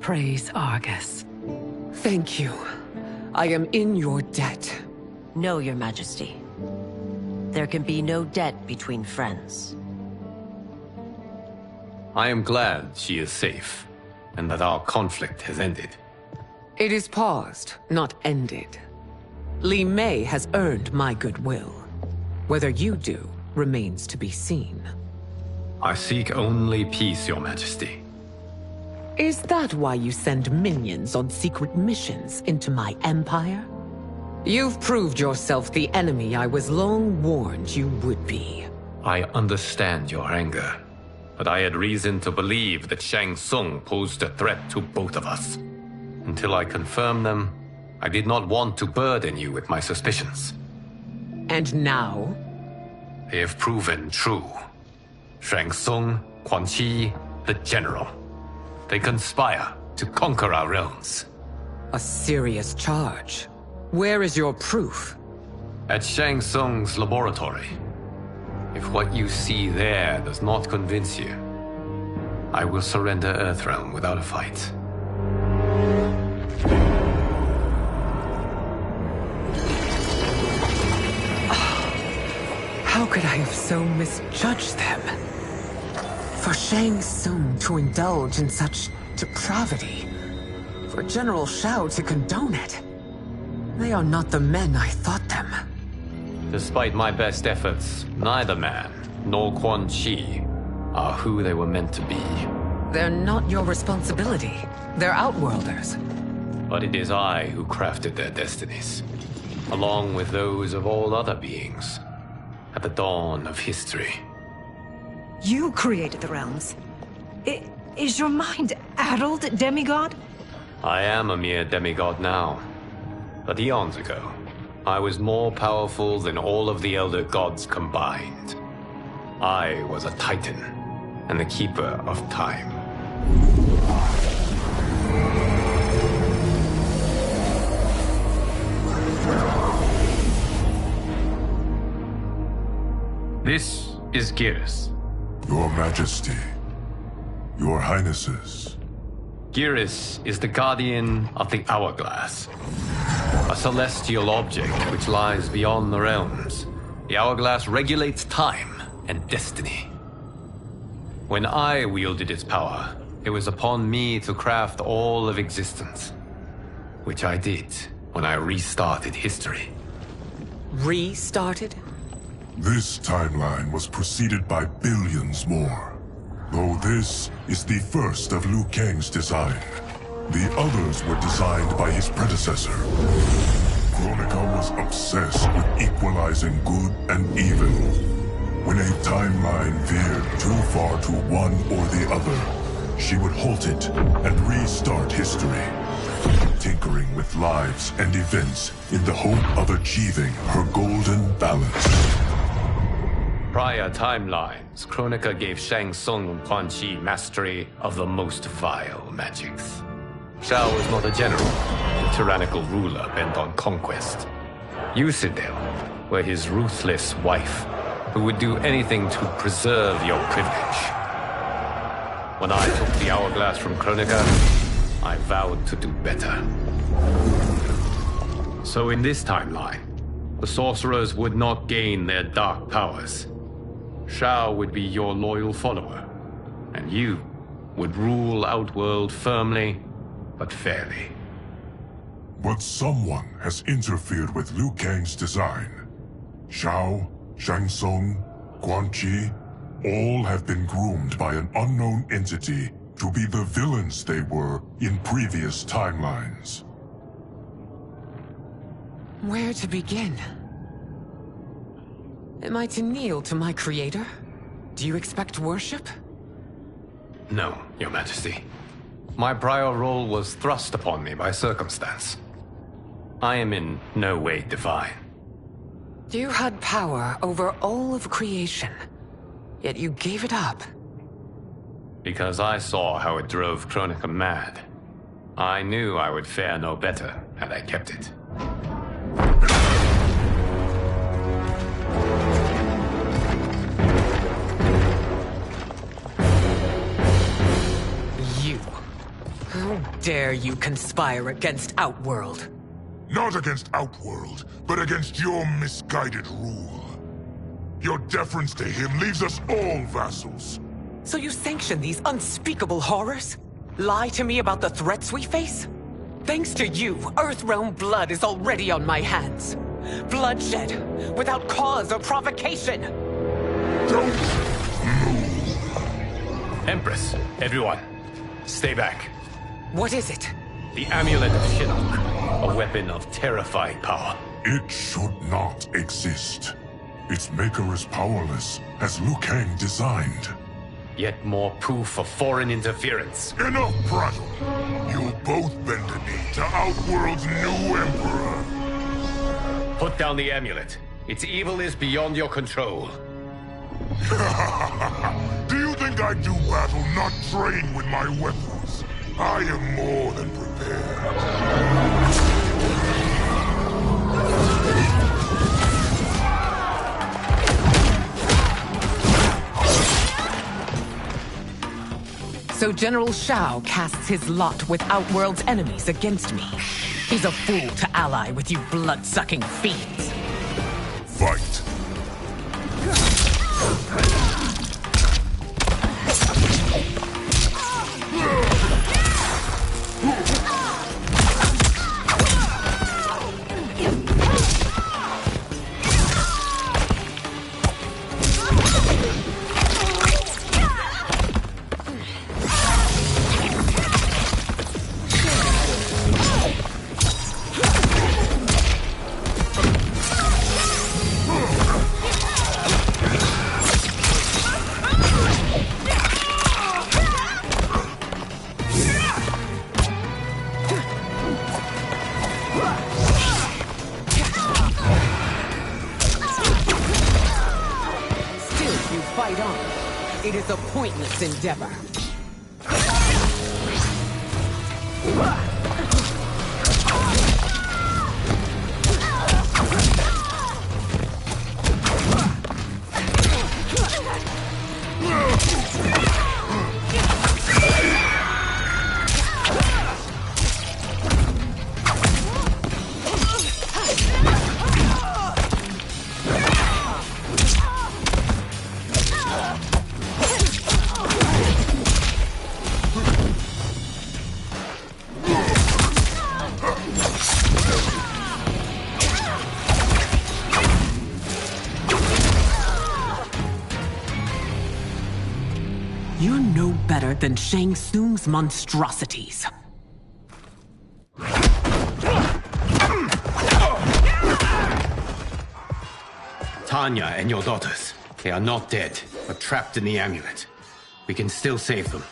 praise Argus. Thank you. I am in your debt. No, Your Majesty. There can be no debt between friends. I am glad she is safe, and that our conflict has ended. It is paused, not ended. Li Mei has earned my goodwill. Whether you do remains to be seen. I seek only peace, Your Majesty. Is that why you send minions on secret missions into my empire? You've proved yourself the enemy I was long warned you would be. I understand your anger, but I had reason to believe that Shang Tsung posed a threat to both of us. Until I confirmed them, I did not want to burden you with my suspicions. And now? They have proven true. Shang Tsung, Quan Chi, the General. They conspire to conquer our realms. A serious charge. Where is your proof? At Shang Tsung's laboratory. If what you see there does not convince you, I will surrender Earthrealm without a fight. How could I have so misjudged them? For Shang Tsung to indulge in such depravity, for General Shao to condone it. They are not the men I thought them. Despite my best efforts, neither man nor Quan Chi are who they were meant to be. They're not your responsibility. They're Outworlders. But it is I who crafted their destinies, along with those of all other beings, at the dawn of history. You created the realms. Is your mind addled, demigod? I am a mere demigod now. But eons ago, I was more powerful than all of the Elder Gods combined. I was a Titan, and the Keeper of Time. This is Geras. Your Majesty, Your Highnesses. Geras is the guardian of the Hourglass, a celestial object which lies beyond the realms. The Hourglass regulates time and destiny. When I wielded its power, it was upon me to craft all of existence, which I did when I restarted history. Restarted? This timeline was preceded by billions more. Though this is the first of Liu Kang's design. The others were designed by his predecessor. Kronika was obsessed with equalizing good and evil. When a timeline veered too far to one or the other, she would halt it and restart history, tinkering with lives and events in the hope of achieving her golden balance. Prior timelines, Kronika gave Shang Tsung and Quan Chi mastery of the most vile magics. Shao was not a general, a tyrannical ruler bent on conquest. You, Sindel, were his ruthless wife, who would do anything to preserve your privilege. When I took the Hourglass from Kronika, I vowed to do better. So in this timeline, the sorcerers would not gain their dark powers. Shao would be your loyal follower, and you would rule Outworld firmly, but fairly. But someone has interfered with Liu Kang's design. Shao, Shang Tsung, Quan Chi, all have been groomed by an unknown entity to be the villains they were in previous timelines. Where to begin? Am I to kneel to my creator? Do you expect worship? No, Your Majesty. My prior role was thrust upon me by circumstance. I am in no way divine. You had power over all of creation, yet you gave it up. Because I saw how it drove Kronika mad. I knew I would fare no better had I kept it. How dare you conspire against Outworld? Not against Outworld, but against your misguided rule. Your deference to him leaves us all vassals. So you sanction these unspeakable horrors? Lie to me about the threats we face? Thanks to you, Earthrealm blood is already on my hands. Bloodshed, without cause or provocation. Don't move. Empress, everyone, stay back. What is it? The Amulet of Shinnok, a weapon of terrifying power. It should not exist. Its maker is powerless, as Liu Kang designed. Yet more proof of foreign interference. Enough prattle! You'll both bend the knee to Outworld's new emperor. Put down the amulet. Its evil is beyond your control. Do you think I do battle not trained with my weapons? I am more than prepared. So General Shao casts his lot with Outworld's enemies against me. He's a fool to ally with you blood-sucking fiends. Fight! Fight on. It is a pointless endeavor. You're no better than Shang Tsung's monstrosities. Tanya and your daughters, they are not dead, but trapped in the amulet. We can still save them.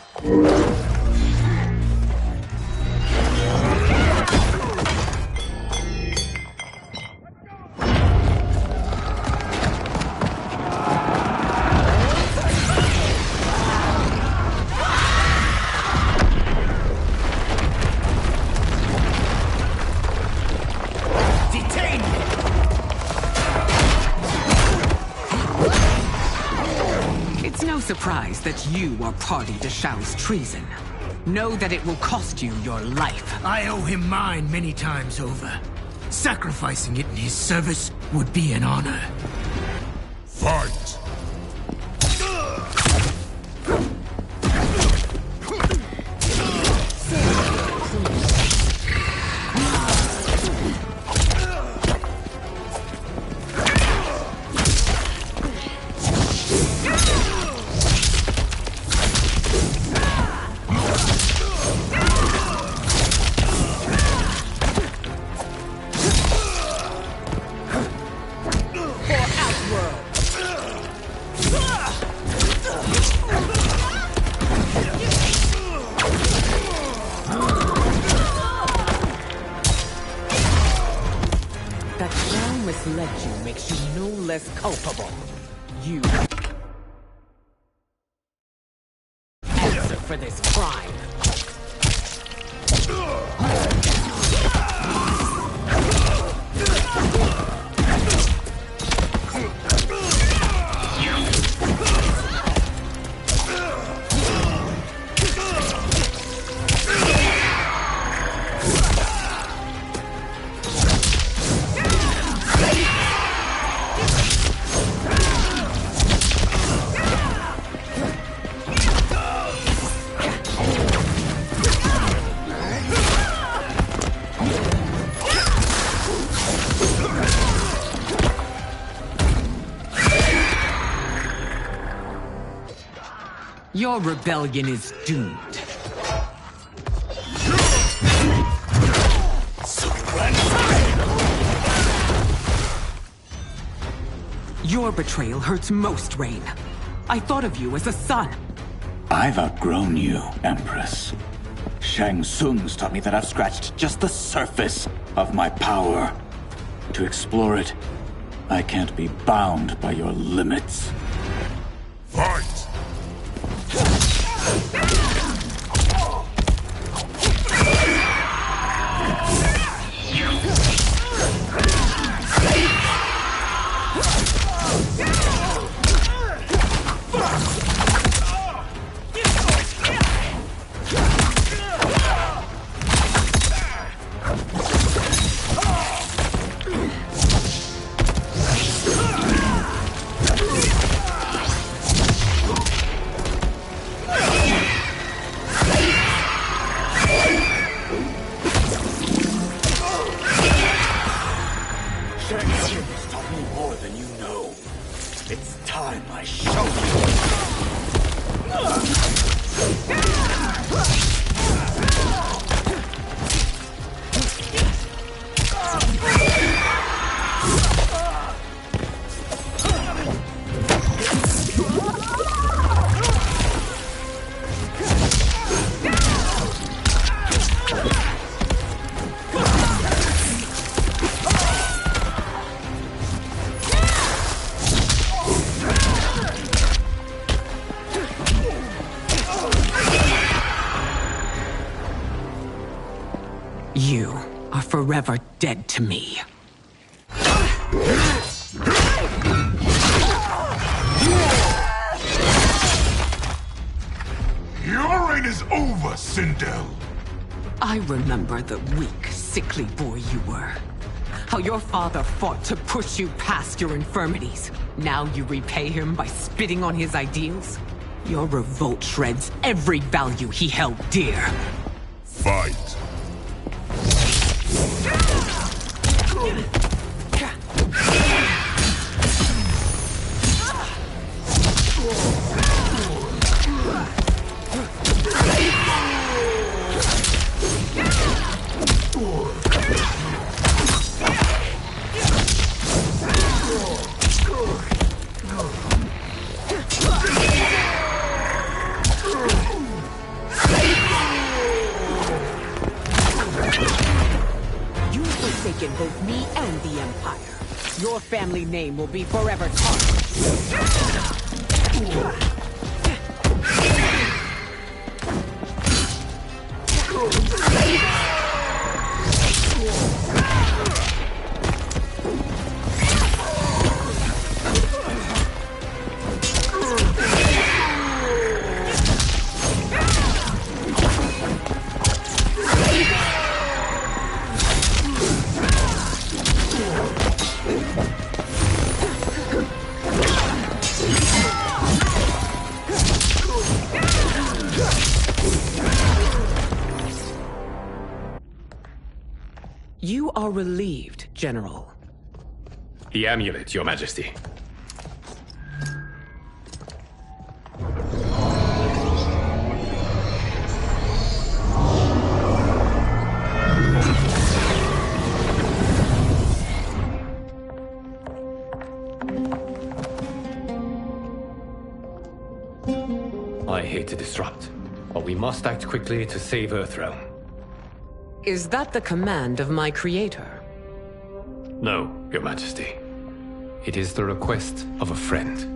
It's no surprise that you are party to Shao's treason. Know that it will cost you your life. I owe him mine many times over. Sacrificing it in his service would be an honor. Fight! That Shao misled you makes you no less culpable. You answer for this crime. Your rebellion is doomed. Your betrayal hurts most, Rain. I thought of you as a son. I've outgrown you, Empress. Shang Tsung's taught me that I've scratched just the surface of my power. To explore it, I can't be bound by your limits. Fight! You are forever dead to me. Your reign is over, Sindel. I remember the weak, sickly boy you were. How your father fought to push you past your infirmities. Now you repay him by spitting on his ideals? Your revolt shreds every value he held dear. Fight! You've forsaken both me and the Empire. Your family name will be forever tarnished. You are relieved, General. The amulet, Your Majesty. I hate to disrupt, but we must act quickly to save Earthrealm. Is that the command of my creator? No, Your Majesty. It is the request of a friend.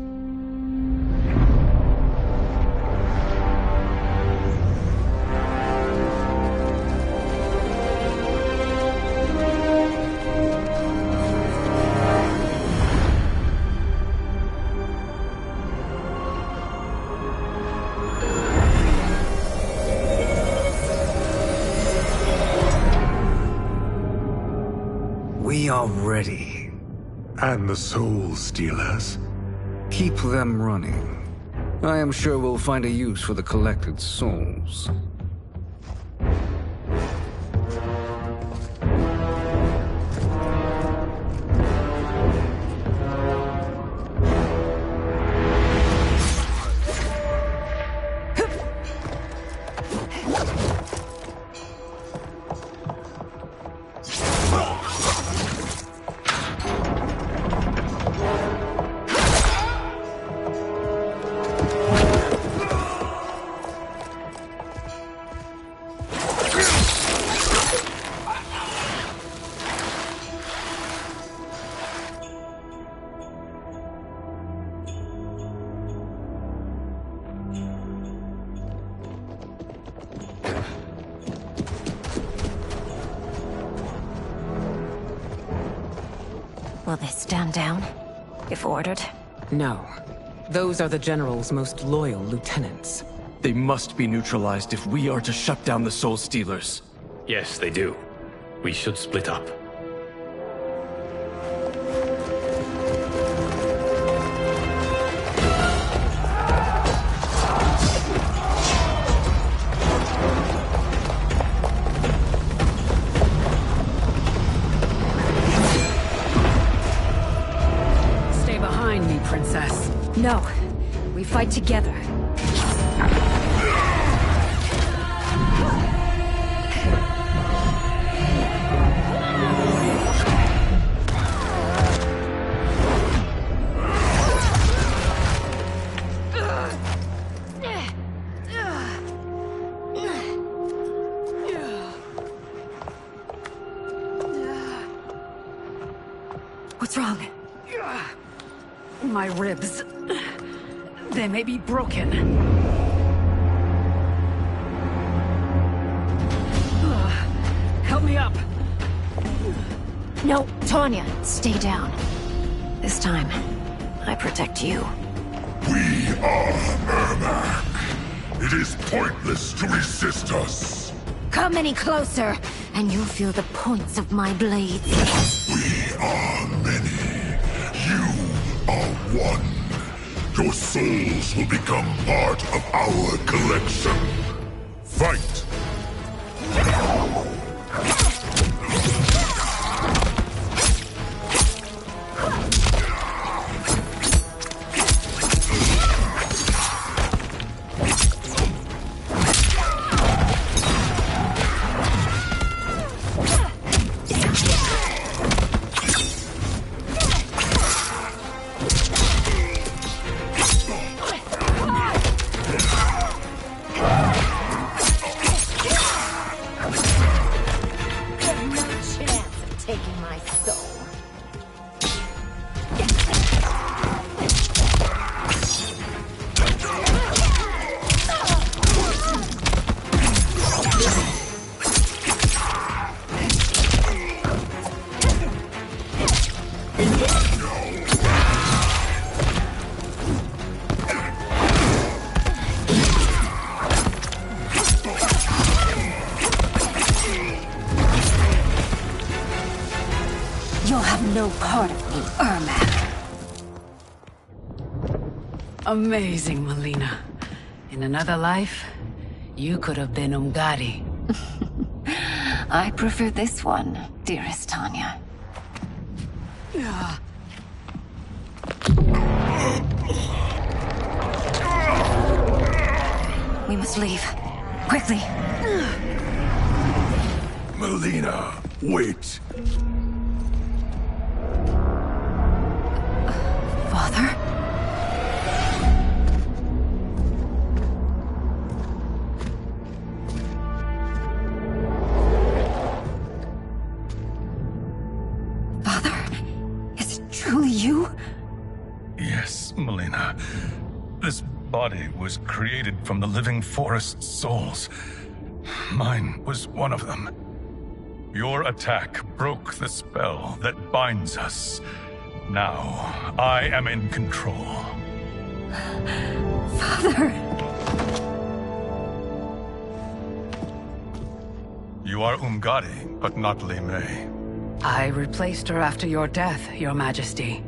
me already. And the Soul Stealers? Keep them running. I am sure we'll find a use for the collected souls. Will they stand down, if ordered? No. Those are the General's most loyal lieutenants. They must be neutralized if we are to shut down the Soul Stealers. Yes, they do. We should split up. Stay behind me, Princess. No. We fight together. What's wrong? My ribs. They may be broken. Help me up. No, Tanya, stay down. This time, I protect you. We are Ermac. It is pointless to resist us. Come any closer, and you'll feel the points of my blades. We are many. You are one. Your souls will become part of our collection. Fight! You'll have no part of me, Ermac. Amazing, Mileena. In another life, you could have been Umgadi. I prefer this one, dearest Tanya. We must leave. Quickly. Mileena, wait. Father? Father? Is it truly you? Yes, Mileena. This body was created from the living forest souls. Mine was one of them. Your attack broke the spell that binds us. Now, I am in control. Father! You are Umgadi, but not Li Mei. I replaced her after your death, Your Majesty.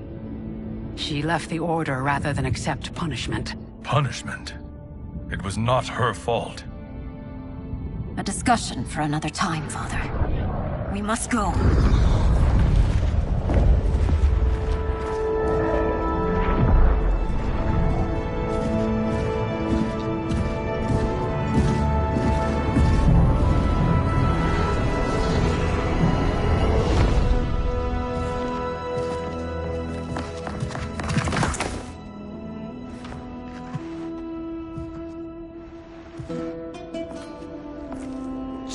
She left the Order rather than accept punishment. Punishment? It was not her fault. A discussion for another time, Father. We must go.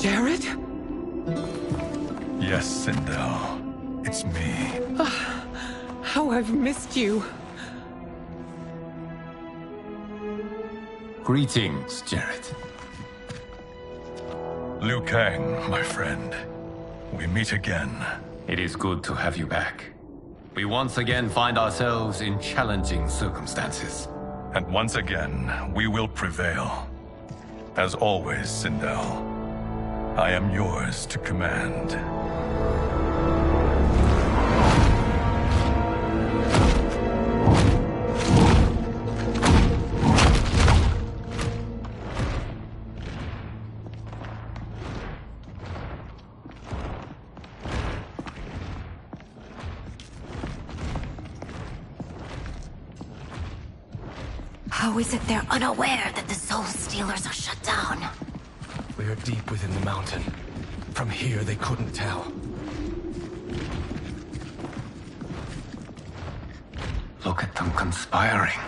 Jared? Yes, Sindel. It's me. How I've missed you. Greetings, Jared. Liu Kang, my friend. We meet again. It is good to have you back. We once again find ourselves in challenging circumstances. And once again, we will prevail. As always, Sindel, I am yours to command. How is it they're unaware that the Soul Stealers are shut down? We are deep within the mountain. From here, they couldn't tell. Look at them conspiring.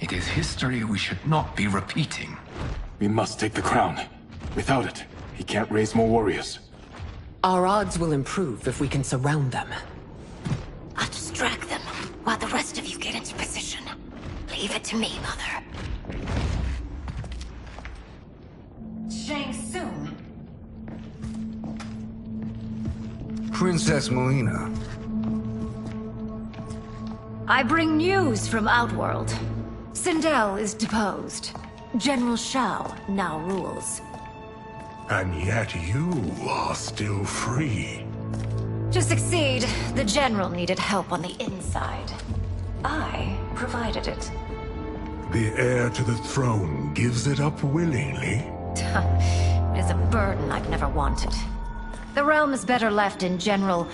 It is history we should not be repeating. We must take the crown. Without it, he can't raise more warriors. Our odds will improve if we can surround them. I'll distract them while the rest of you get into position. Leave it to me, Mother. Shang Tsung. Princess Melina. I bring news from Outworld. Sindel is deposed. General Shao now rules. And yet you are still free. To succeed, the General needed help on the inside. I provided it. The heir to the throne gives it up willingly. It is a burden I've never wanted. The realm is better left in General...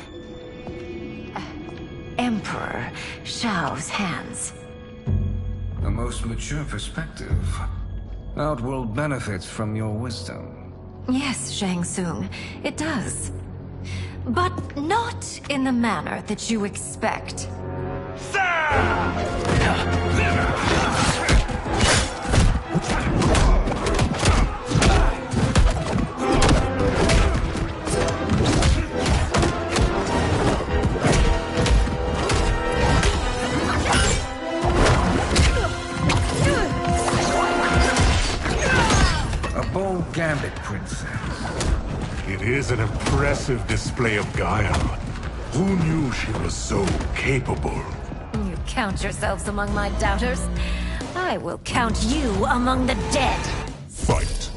Emperor Shao's hands. A most mature perspective. Outworld benefits from your wisdom. Yes, Shang Tsung, it does. But not in the manner that you expect. A bold gambit, Princess. It is an impressive display of guile. Who knew she was so capable? You count yourselves among my doubters. I will count you among the dead. Fight.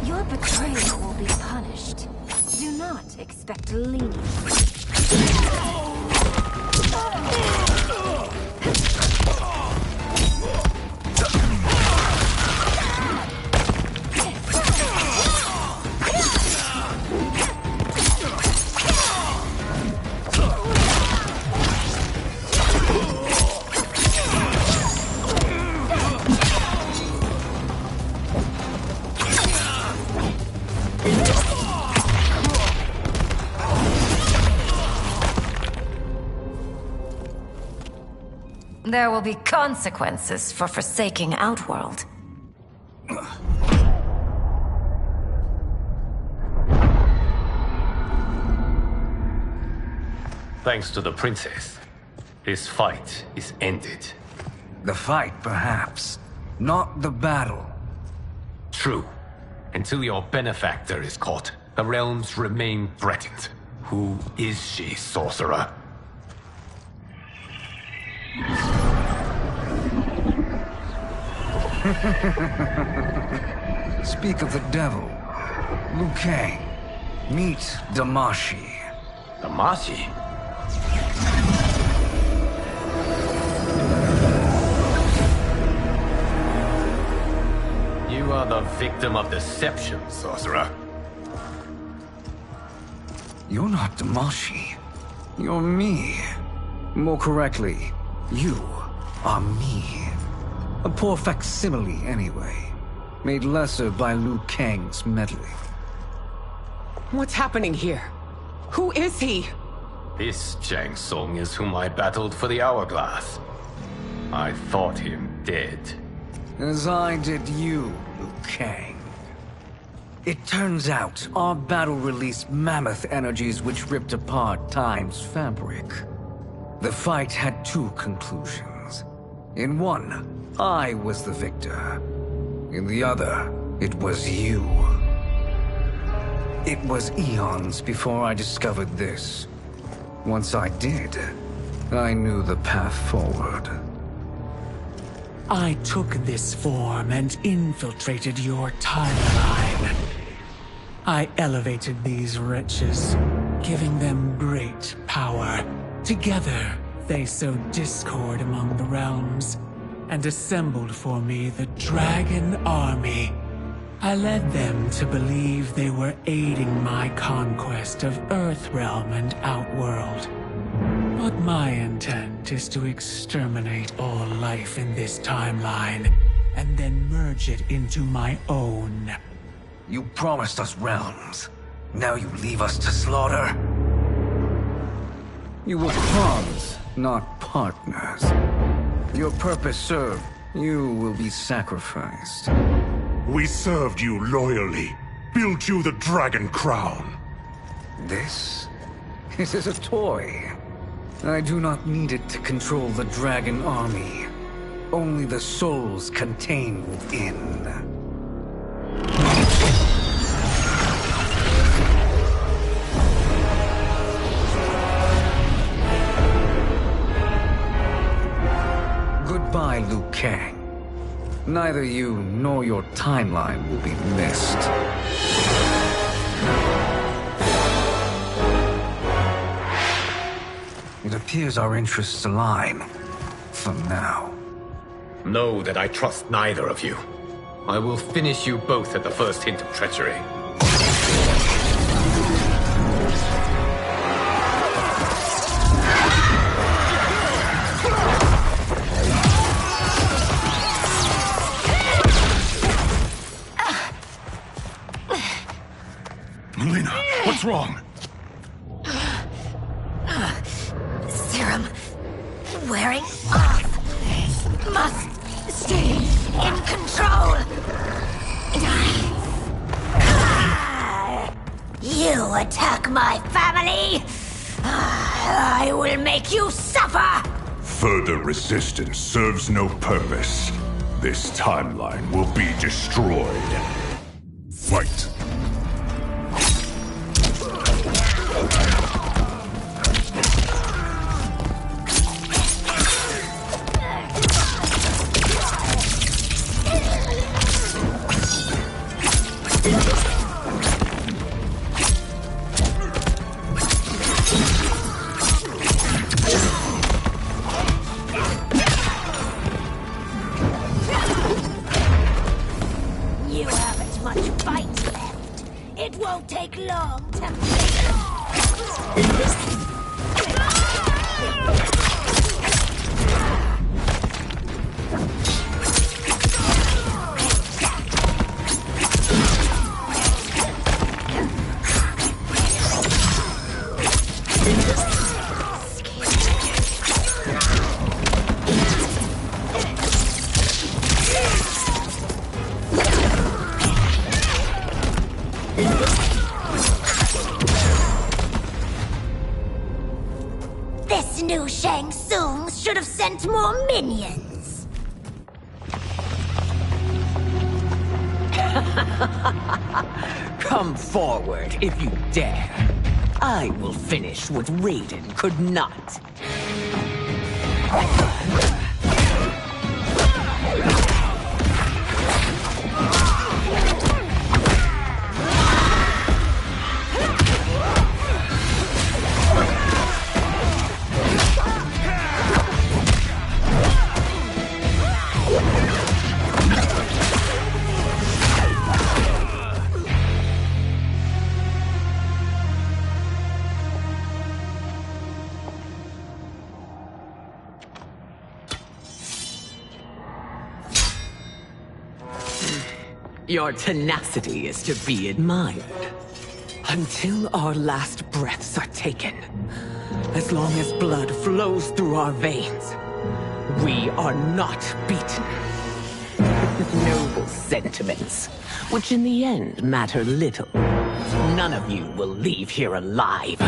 Your betrayal will be punished. Do not expect leniency. There will be consequences for forsaking Outworld. Thanks to the princess, this fight is ended. The fight, perhaps. Not the battle. True. Until your benefactor is caught, the realms remain threatened. Who is she, sorcerer? Speak of the devil. Liu Kang. Meet Damashi. Damashi? You are the victim of deception, sorcerer. You're not Damashi. You're me. More correctly, you are me. A poor facsimile, anyway. Made lesser by Liu Kang's meddling. What's happening here? Who is he? This Shang Tsung is whom I battled for the Hourglass. I thought him dead. As I did you, Liu Kang. It turns out our battle released mammoth energies which ripped apart time's fabric. The fight had two conclusions. In one, I was the victor. In the other, it was you. It was eons before I discovered this. Once I did, I knew the path forward. I took this form and infiltrated your timeline. I elevated these wretches, giving them great power. Together, they sowed discord among the realms, and assembled for me the Dragon Army. I led them to believe they were aiding my conquest of Earthrealm and Outworld. But my intent is to exterminate all life in this timeline, and then merge it into my own. You promised us realms. Now you leave us to slaughter? You were pawns, not partners. Your purpose served. You will be sacrificed. We served you loyally. Built you the Dragon Crown. This is a toy. I do not need it to control the Dragon Army. Only the souls contained within. Goodbye, Liu Kang. Neither you nor your timeline will be missed. It appears our interests align. For now. Know that I trust neither of you. I will finish you both at the first hint of treachery. Mileena, what's wrong? Serum wearing off. Must stay in control. You attack my family. I will make you suffer. Further resistance serves no purpose. This timeline will be destroyed. Fight! You haven't much fight left. It won't take long to should have sent more minions. Come forward if you dare. I will finish what Raiden could not. Your tenacity is to be admired. Until our last breaths are taken, as long as blood flows through our veins, we are not beaten. Noble sentiments, which in the end matter little. None of you will leave here alive.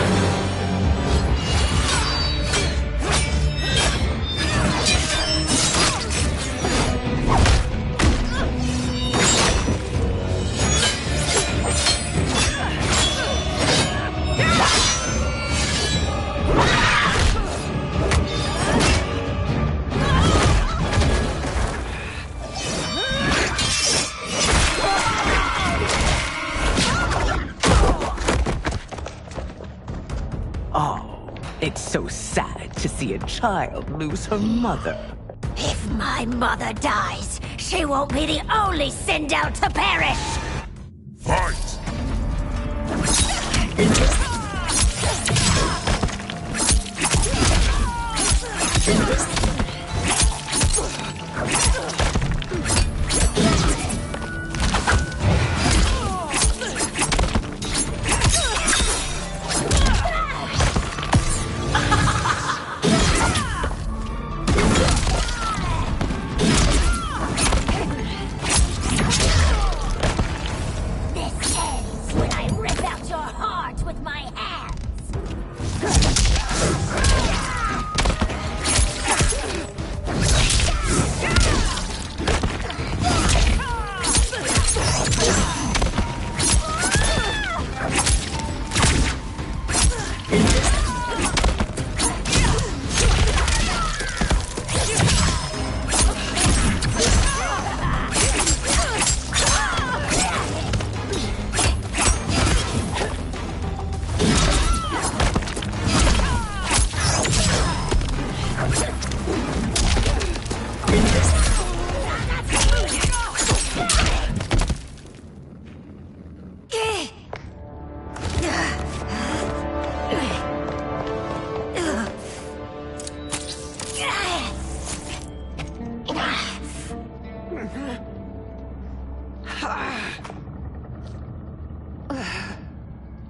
It's so sad to see a child lose her mother. If my mother dies, she won't be the only Sindel to perish! Fight!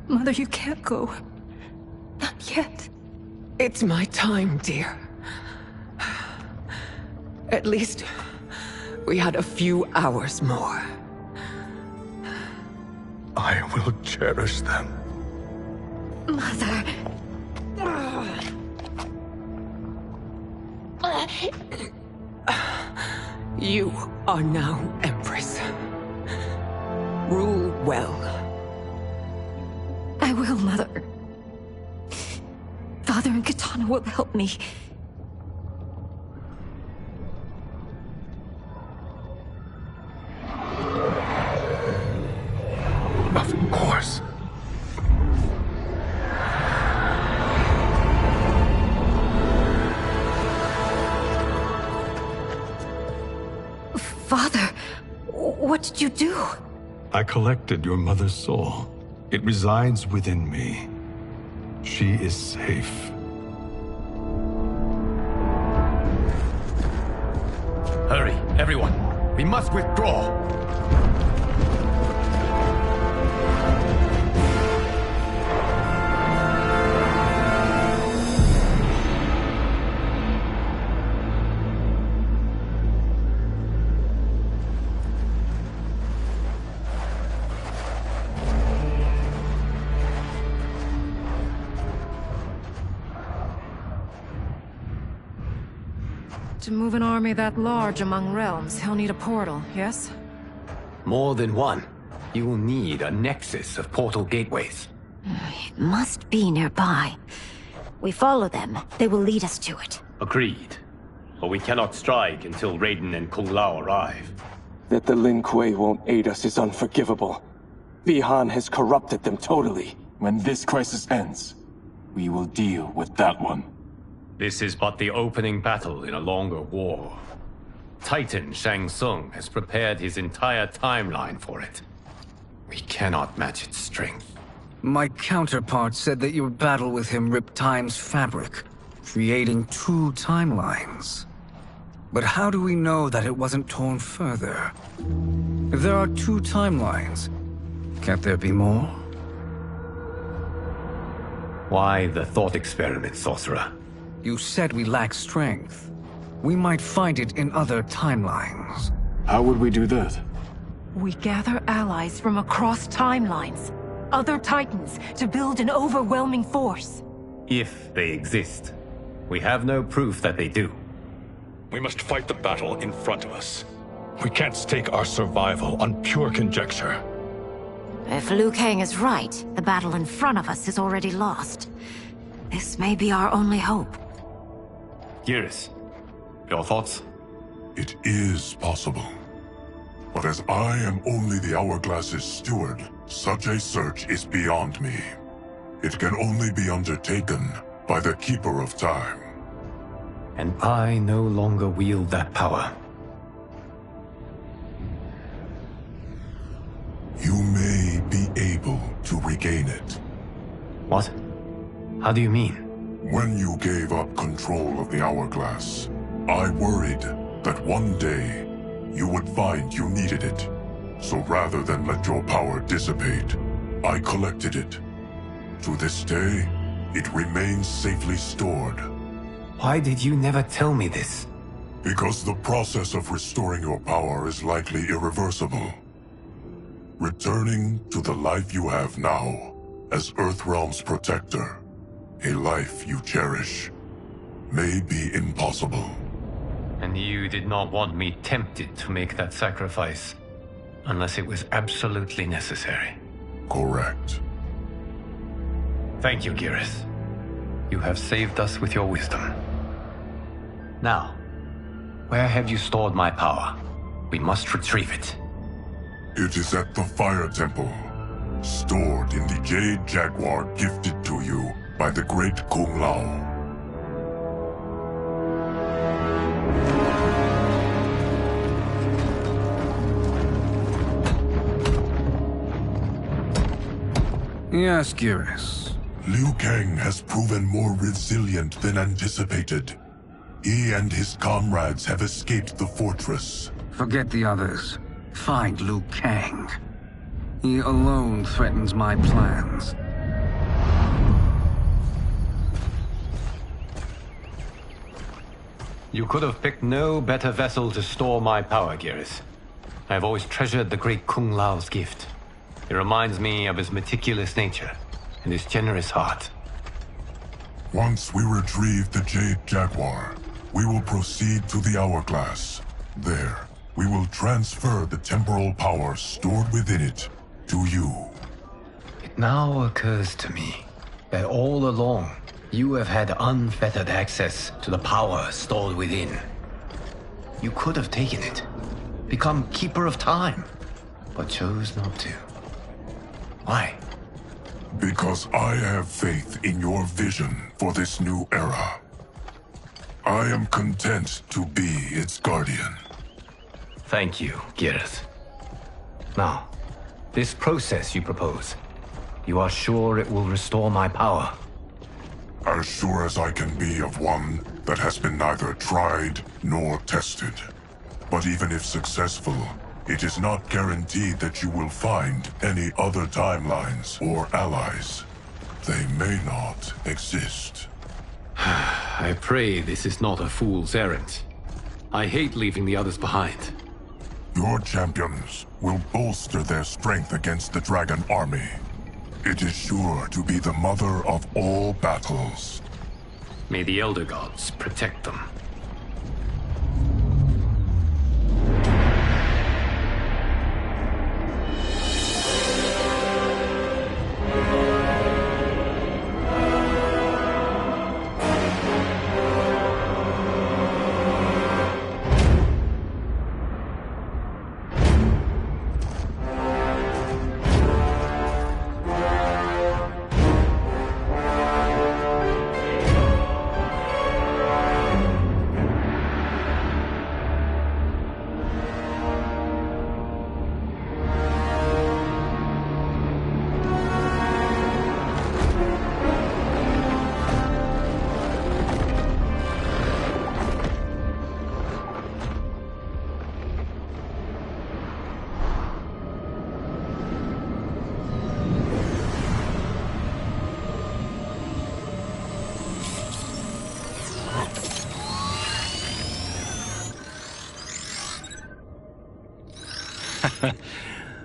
Mother, you can't go. Not yet. It's my time, dear. At least, we had a few hours more. I will cherish them. Mother... You are now Empress. Rule well. I will, Mother. Father and Kitana will help me. Of course. Father, what did you do? I collected your mother's soul. It resides within me. She is safe. Hurry, everyone. We must withdraw. To move an army that large among realms, he'll need a portal, yes? More than one. You will need a nexus of portal gateways. It must be nearby. We follow them, they will lead us to it. Agreed. But we cannot strike until Raiden and Kung Lao arrive. That the Lin Kuei won't aid us is unforgivable. Bi-Han has corrupted them totally. When this crisis ends, we will deal with that one. This is but the opening battle in a longer war. Titan Shang Tsung has prepared his entire timeline for it. We cannot match its strength. My counterpart said that your battle with him ripped time's fabric, creating 2 timelines. But how do we know that it wasn't torn further? If there are 2 timelines, can't there be more? Why the thought experiment, Sorcerer? You said we lack strength. We might find it in other timelines. How would we do that? We gather allies from across timelines, other Titans, to build an overwhelming force. If they exist. We have no proof that they do. We must fight the battle in front of us. We can't stake our survival on pure conjecture. If Liu Kang is right, the battle in front of us is already lost. This may be our only hope. Geras, your thoughts? It is possible. But as I am only the Hourglass's steward, such a search is beyond me. It can only be undertaken by the Keeper of Time. And I no longer wield that power. You may be able to regain it. What? How do you mean? When you gave up control of the Hourglass, I worried that one day you would find you needed it. So rather than let your power dissipate, I collected it. To this day, it remains safely stored. Why did you never tell me this? Because the process of restoring your power is likely irreversible. Returning to the life you have now, as Earthrealm's protector, a life you cherish, may be impossible. And you did not want me tempted to make that sacrifice, unless it was absolutely necessary. Correct. Thank you, Geras. You have saved us with your wisdom. Now, where have you stored my power? We must retrieve it. It is at the Fire Temple, stored in the Jade Jaguar gifted to you by the great Kung Lao. Yes, Geras. Liu Kang has proven more resilient than anticipated. He and his comrades have escaped the fortress. Forget the others. Find Liu Kang. He alone threatens my plans. You could have picked no better vessel to store my power, Geras. I have always treasured the great Kung Lao's gift. It reminds me of his meticulous nature and his generous heart. Once we retrieve the Jade Jaguar, we will proceed to the Hourglass. There, we will transfer the temporal power stored within it to you. It now occurs to me that all along, you have had unfettered access to the power stored within. You could have taken it, become Keeper of Time, but chose not to. Why? Because I have faith in your vision for this new era. I am content to be its guardian. Thank you, Geras. Now, this process you propose, you are sure it will restore my power? As sure as I can be of one that has been neither tried nor tested. But even if successful, it is not guaranteed that you will find any other timelines or allies. They may not exist. I pray this is not a fool's errand. I hate leaving the others behind. Your champions will bolster their strength against the Dragon Army. It is sure to be the mother of all battles. May the Elder Gods protect them.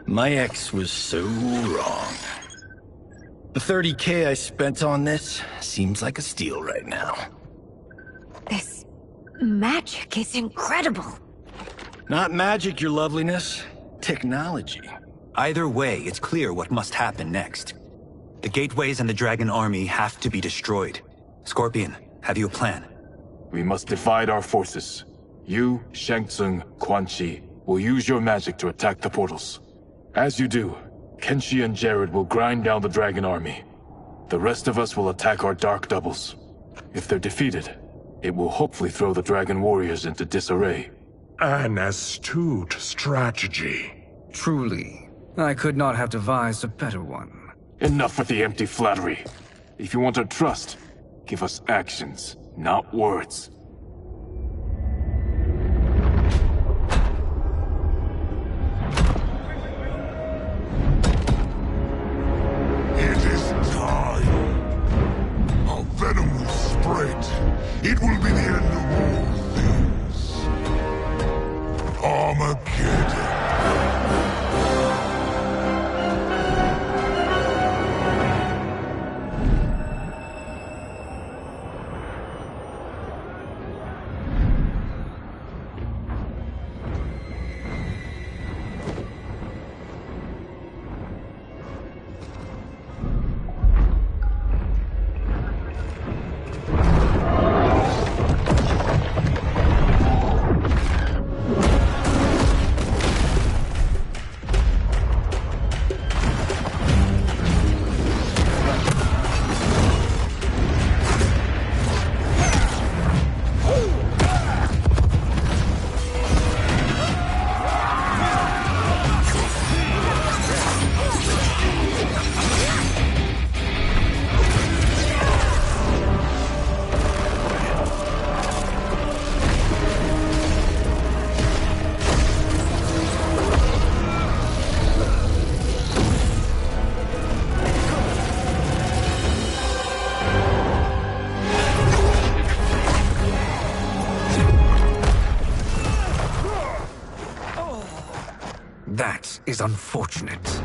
My ex was so wrong. The 30K I spent on this seems like a steal right now. This magic is incredible. Not magic, your loveliness. Technology. Either way, it's clear what must happen next. The gateways and the Dragon Army have to be destroyed. Scorpion, have you a plan? We must divide our forces. You, Shang Tsung, Quan Chi, will use your magic to attack the portals. As you do, Kenshi and Jared will grind down the Dragon Army. The rest of us will attack our Dark Doubles. If they're defeated, it will hopefully throw the Dragon Warriors into disarray. An astute strategy. Truly, I could not have devised a better one. Enough with the empty flattery. If you want our trust, give us actions, not words. It is time. Our venom will spread. It will be the end of all things. Armageddon. That is unfortunate.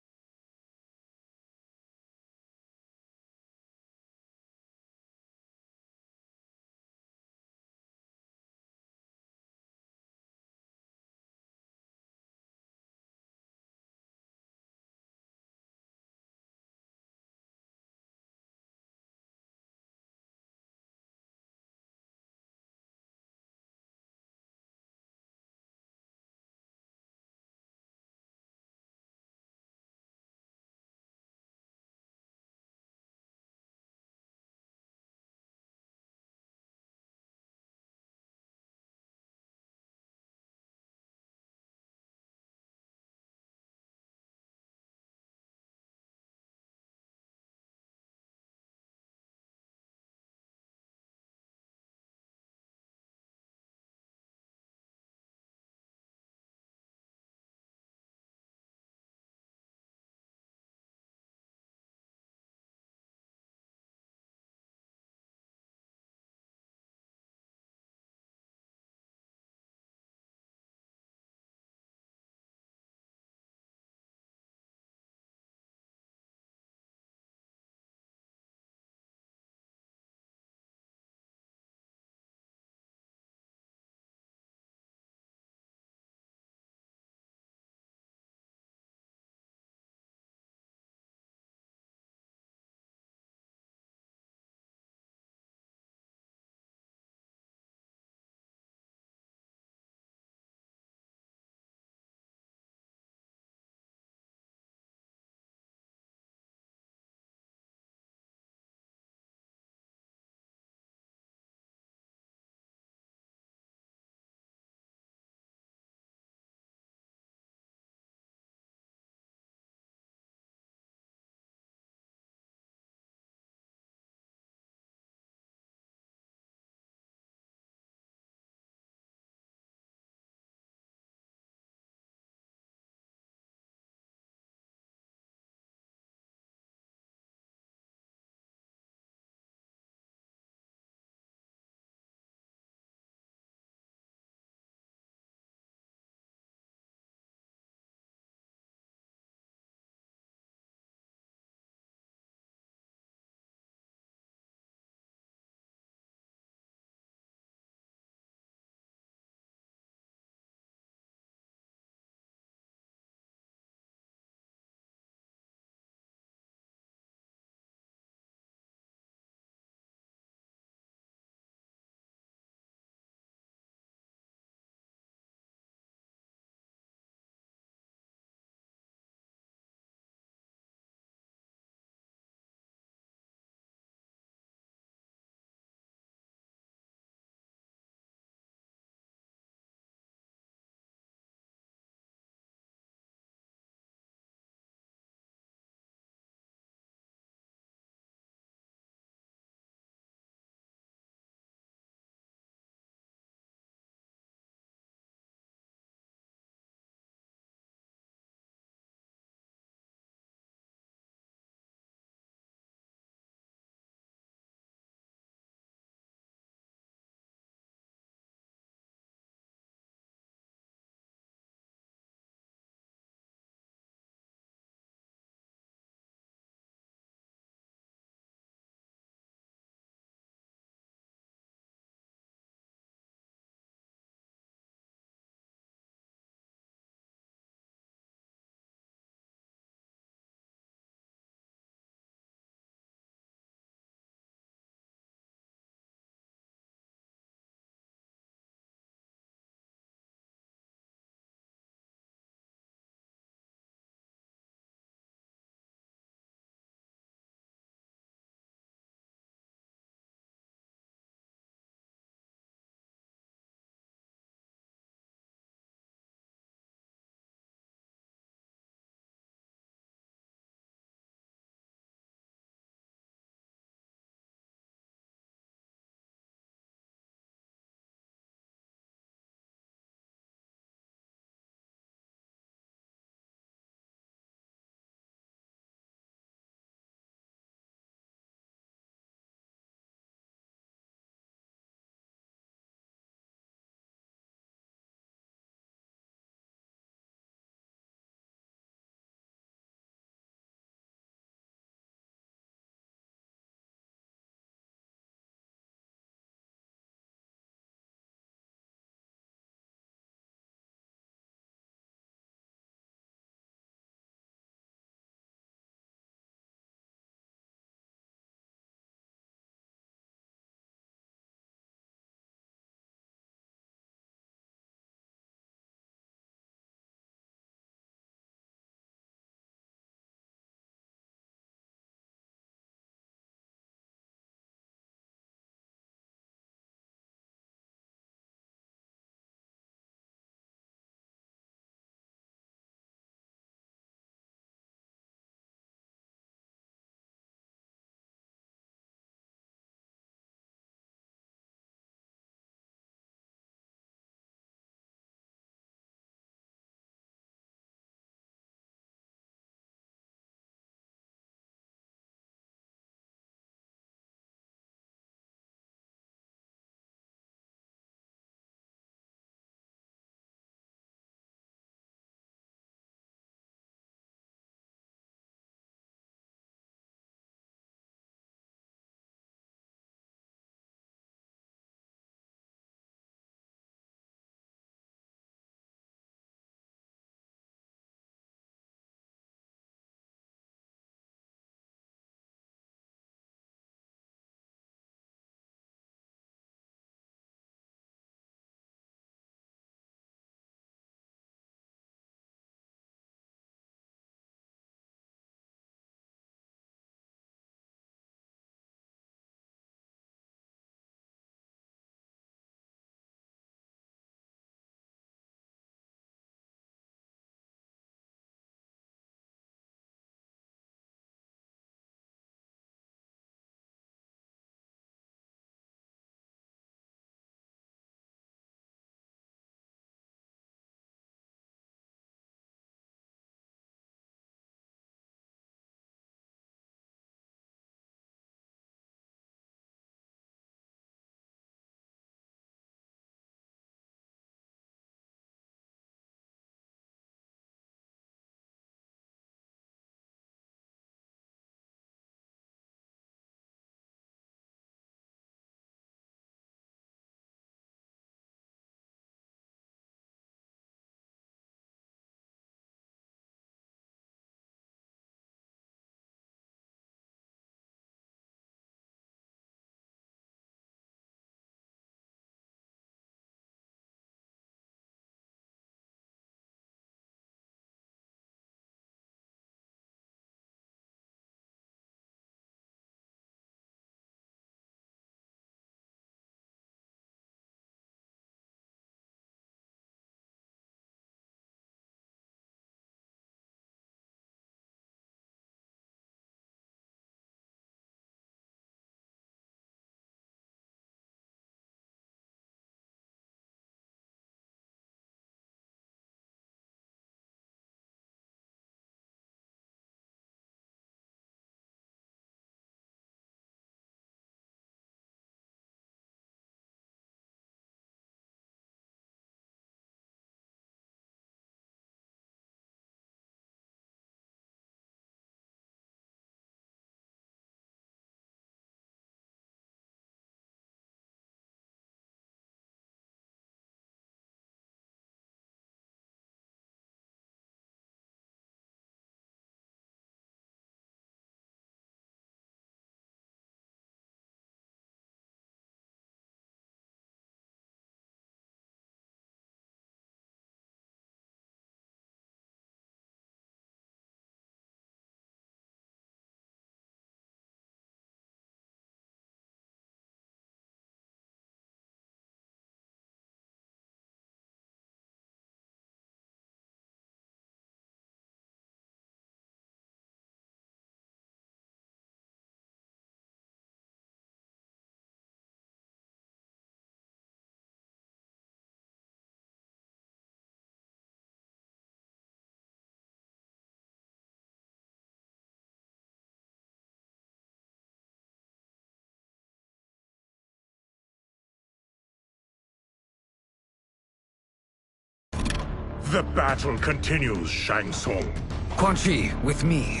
The battle continues, Shang Tsung. Quan Chi, with me.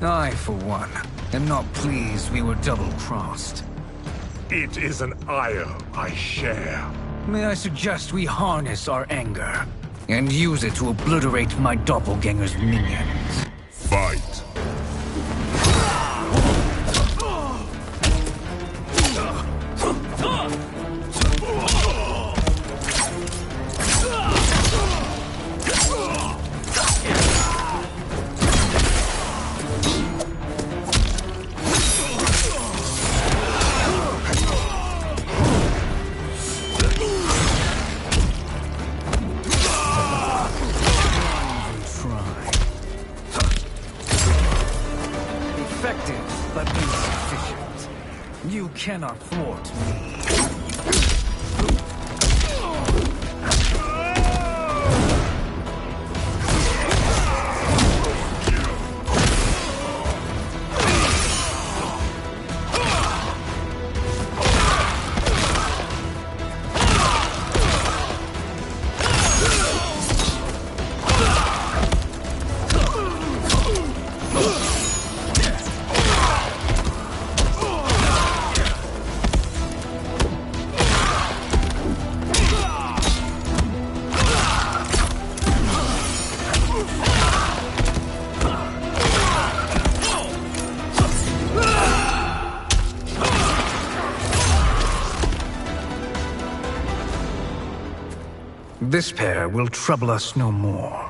I, for one, am not pleased we were double-crossed. It is an ire I share. May I suggest we harness our anger and use it to obliterate my doppelganger's minions? Fight. Cannot thwart me. This pair will trouble us no more.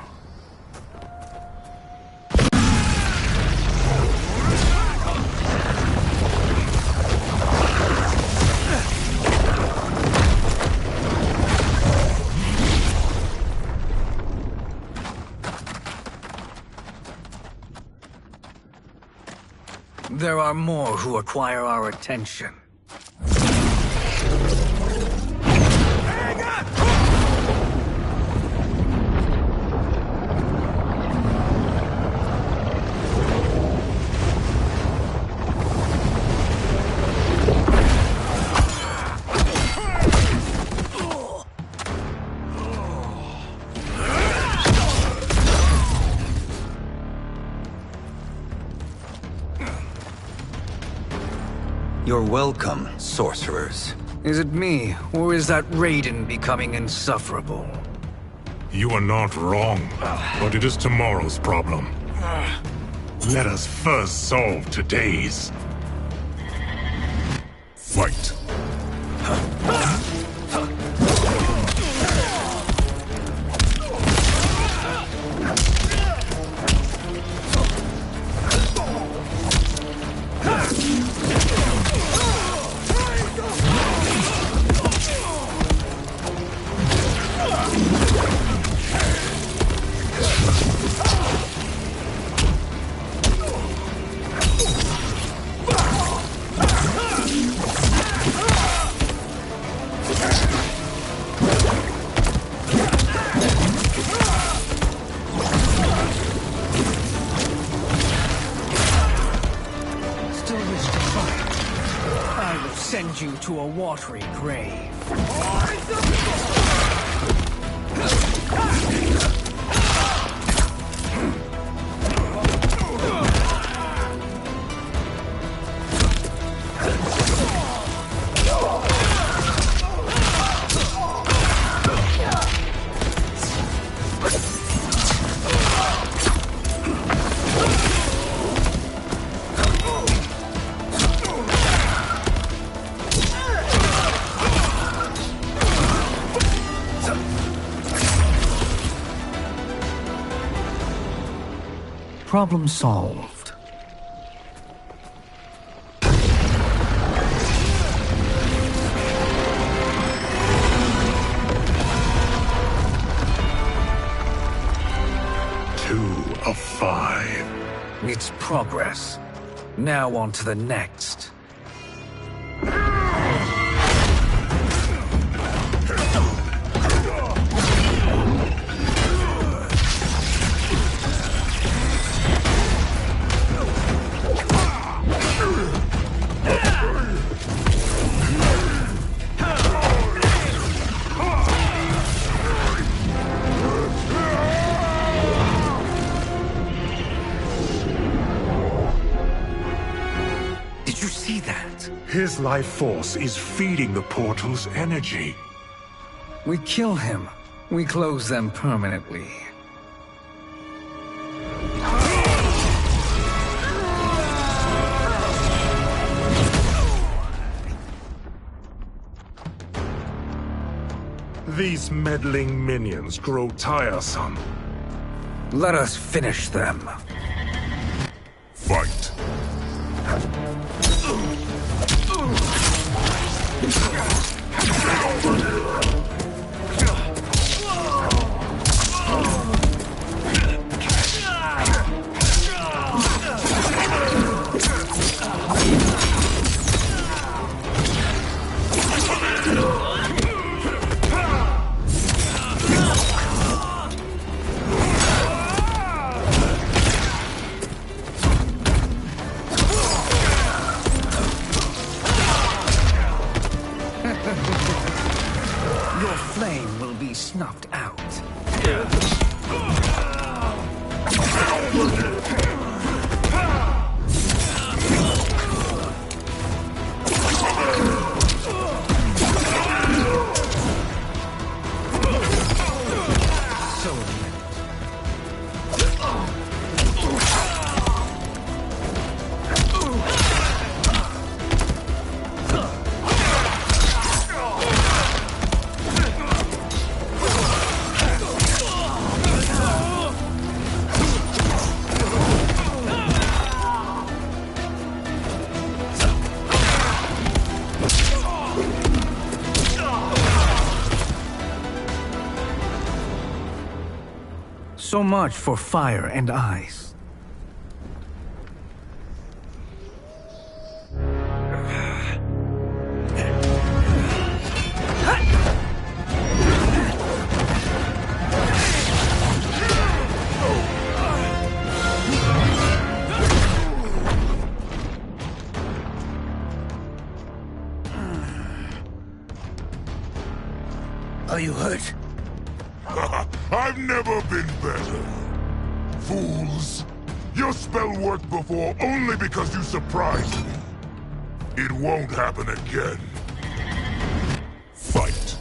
There are more who acquire our attention. You're welcome, sorcerers. Is it me, or is that Raiden becoming insufferable? You are not wrong, but it is tomorrow's problem. Let us first solve today's. Fight. Send you to a watery grave. Problem solved. Two of 5. It's progress. Now on to the next. His life force is feeding the portal's energy. We kill him. We close them permanently. These meddling minions grow tiresome. Let us finish them. Fight. Your flame will be snuffed out. So much for fire and ice. Are you hurt? I've never been better. Fools! Your spell worked before only because you surprised me. It won't happen again. Fight.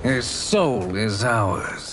His soul is ours.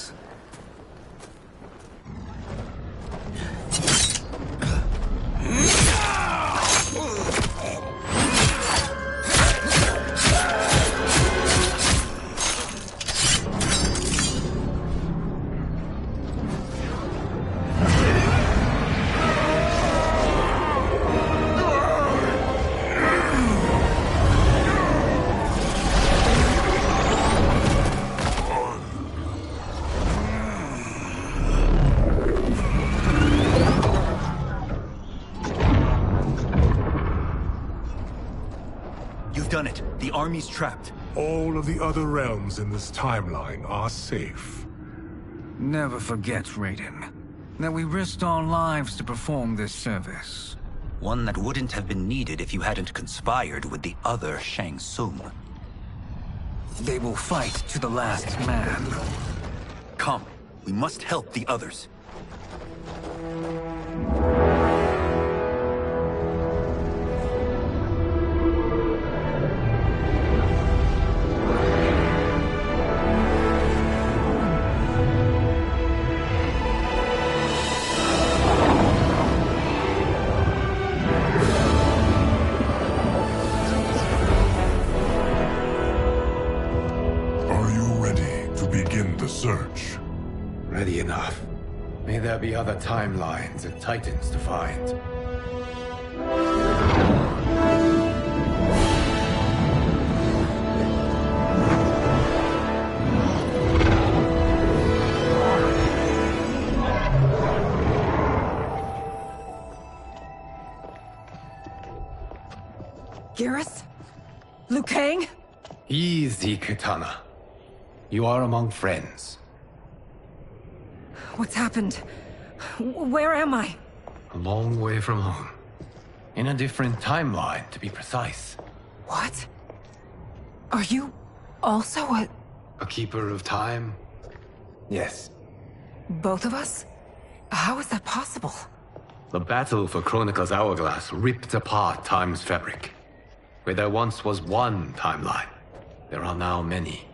Done it. The army's trapped. All of the other realms in this timeline are safe. Never forget, Raiden, that we risked our lives to perform this service. One that wouldn't have been needed if you hadn't conspired with the other Shang Tsung. They will fight to the last man. Come. We must help the others. Search. Ready enough. May there be other timelines and titans to find. Garrus? Liu Kang? Easy, Kitana. You are among friends. What's happened? Where am I? A long way from home. In a different timeline, to be precise. What? Are you also a keeper of time? Yes. both of us? How is that possible? The battle for Kronika's hourglass ripped apart time's fabric. Where there once was one timeline, there are now many.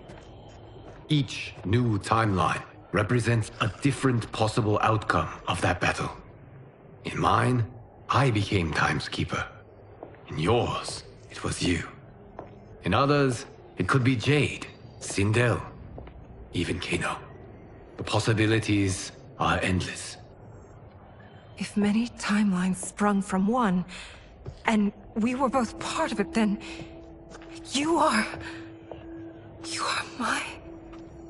Each new timeline represents a different possible outcome of that battle. In mine, I became Time's Keeper. In yours, it was you. In others, it could be Jade, Sindel, even Kano. The possibilities are endless. If many timelines sprung from one, and we were both part of it, then you are my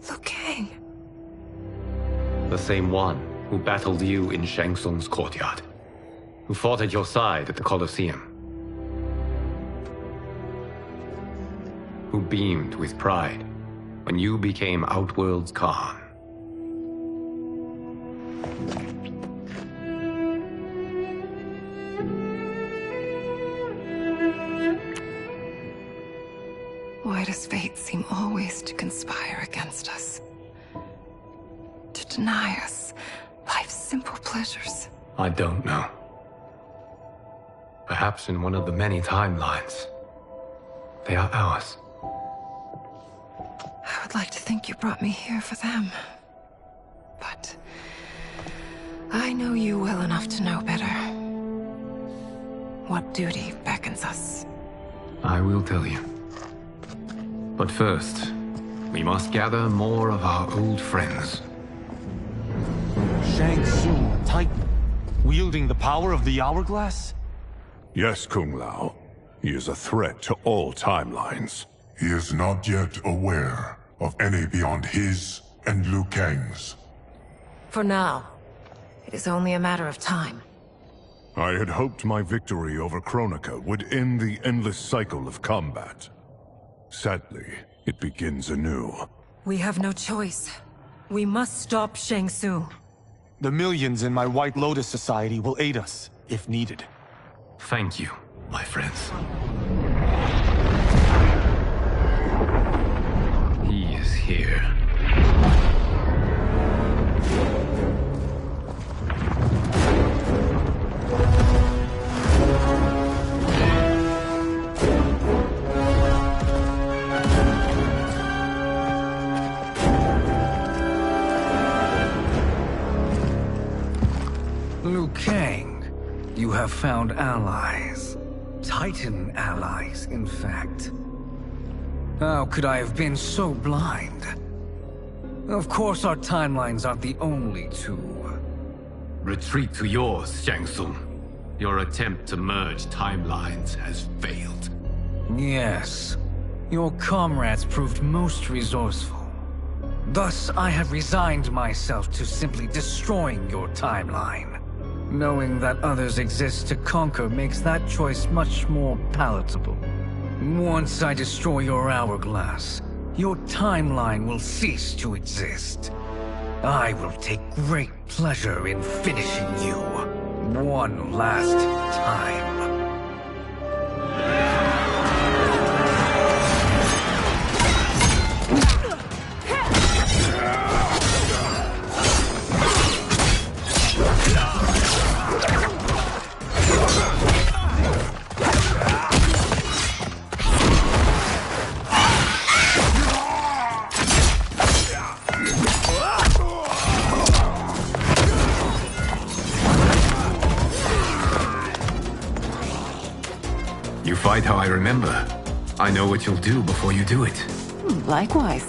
Liu Kang. The same one who battled you in Shang Tsung's courtyard. Who fought at your side at the Colosseum. Who beamed with pride when you became Outworld's Khan. Why does fate seem always to conspire against us? To deny us life's simple pleasures? I don't know. Perhaps in one of the many timelines, they are ours. I would like to think you brought me here for them. But I know you well enough to know better. What duty beckons us? I will tell you. But first, we must gather more of our old friends. Shang Tsung, Titan, wielding the power of the hourglass? Yes, Kung Lao. He is a threat to all timelines. He is not yet aware of any beyond his and Liu Kang's. For now, it is only a matter of time. I had hoped my victory over Kronika would end the endless cycle of combat. Sadly, it begins anew. We have no choice. We must stop Shang Tsung. The millions in my White Lotus Society will aid us, if needed. Thank you, my friends. He is here. Liu Kang, you have found allies. Titan allies, in fact. How could I have been so blind? Of course our timelines aren't the only two. Retreat to yours, Shang Tsung. Your attempt to merge timelines has failed. Yes. Your comrades proved most resourceful. Thus, I have resigned myself to simply destroying your timeline. Knowing that others exist to conquer makes that choice much more palatable. Once I destroy your hourglass, your timeline will cease to exist. I will take great pleasure in finishing you one last time. quite how I remember. I know what you'll do before you do it. Likewise.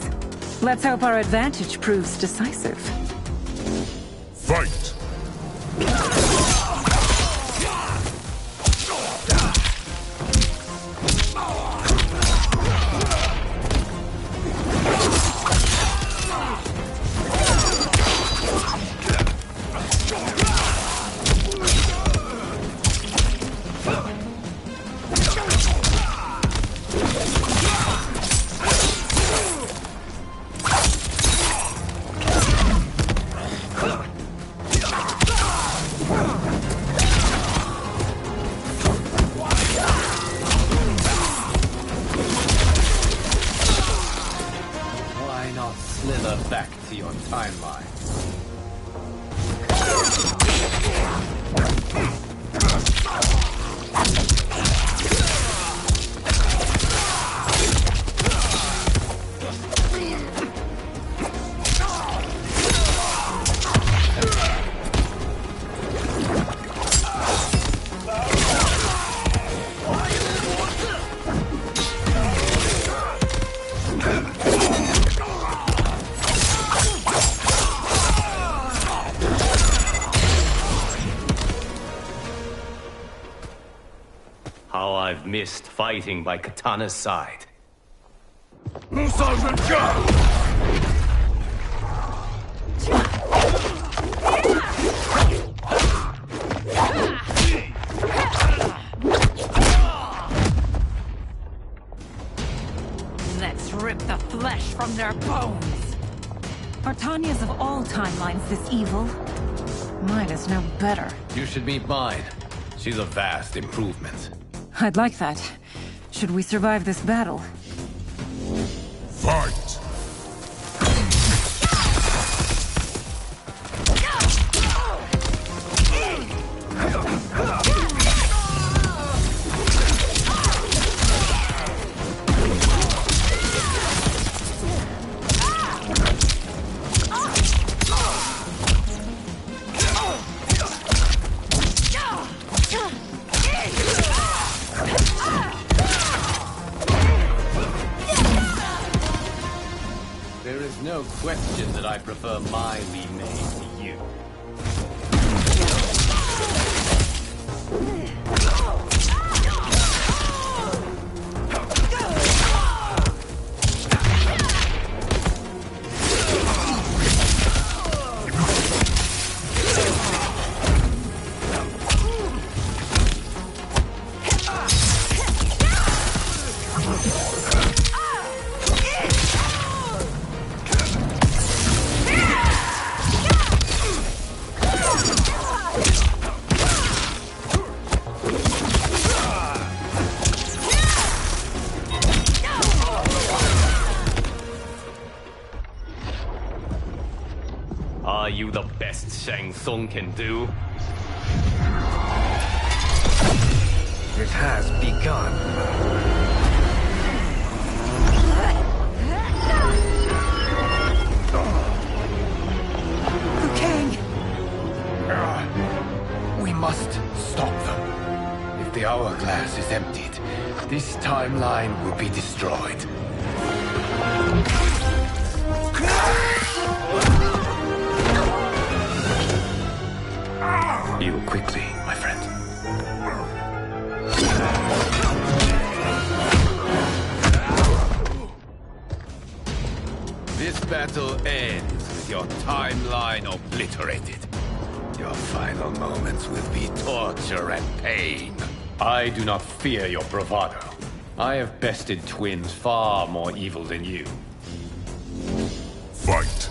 Let's hope our advantage proves decisive. Fight! Back to your timeline. How I've missed fighting by Katana's side. Let's rip the flesh from their bones. Are Tanya's of all timelines this evil? Mine is no better. You should meet mine. She's a vast improvement. I'd like that. Should we survive this battle? Fight! There is no question that I prefer mine be made to you. Are you the best Shang Tsung can do? It has begun. Liu Kang! We must stop them. If the hourglass is emptied, this timeline will be destroyed. Heal quickly, my friend. This battle ends with your timeline obliterated. Your final moments will be torture and pain. I do not fear your bravado. I have bested twins far more evil than you. Fight!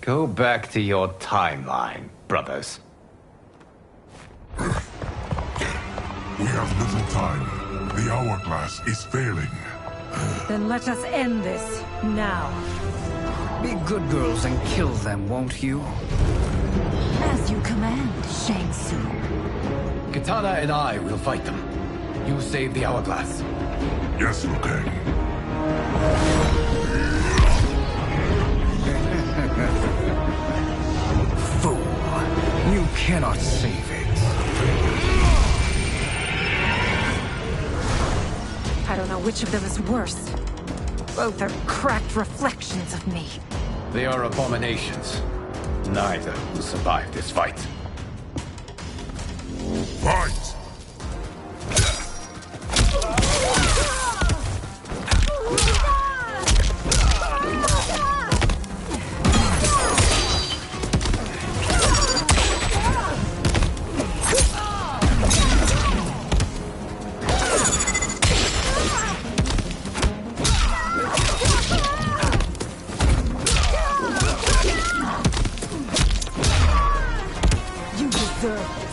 Go back to your timeline, brothers. We have little time. The hourglass is failing. Then let us end this, now. Be good girls and kill them, won't you? As you command, Shang Tsung. Kitana and I will fight them. You save the hourglass. Yes, Liu Kang. Fool. You cannot save it. I don't know which of them is worse. Both are cracked reflections of me. They are abominations. Neither will survive this fight. Fight! You deserve this.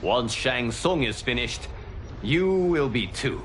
Once Shang Tsung is finished, you will be too.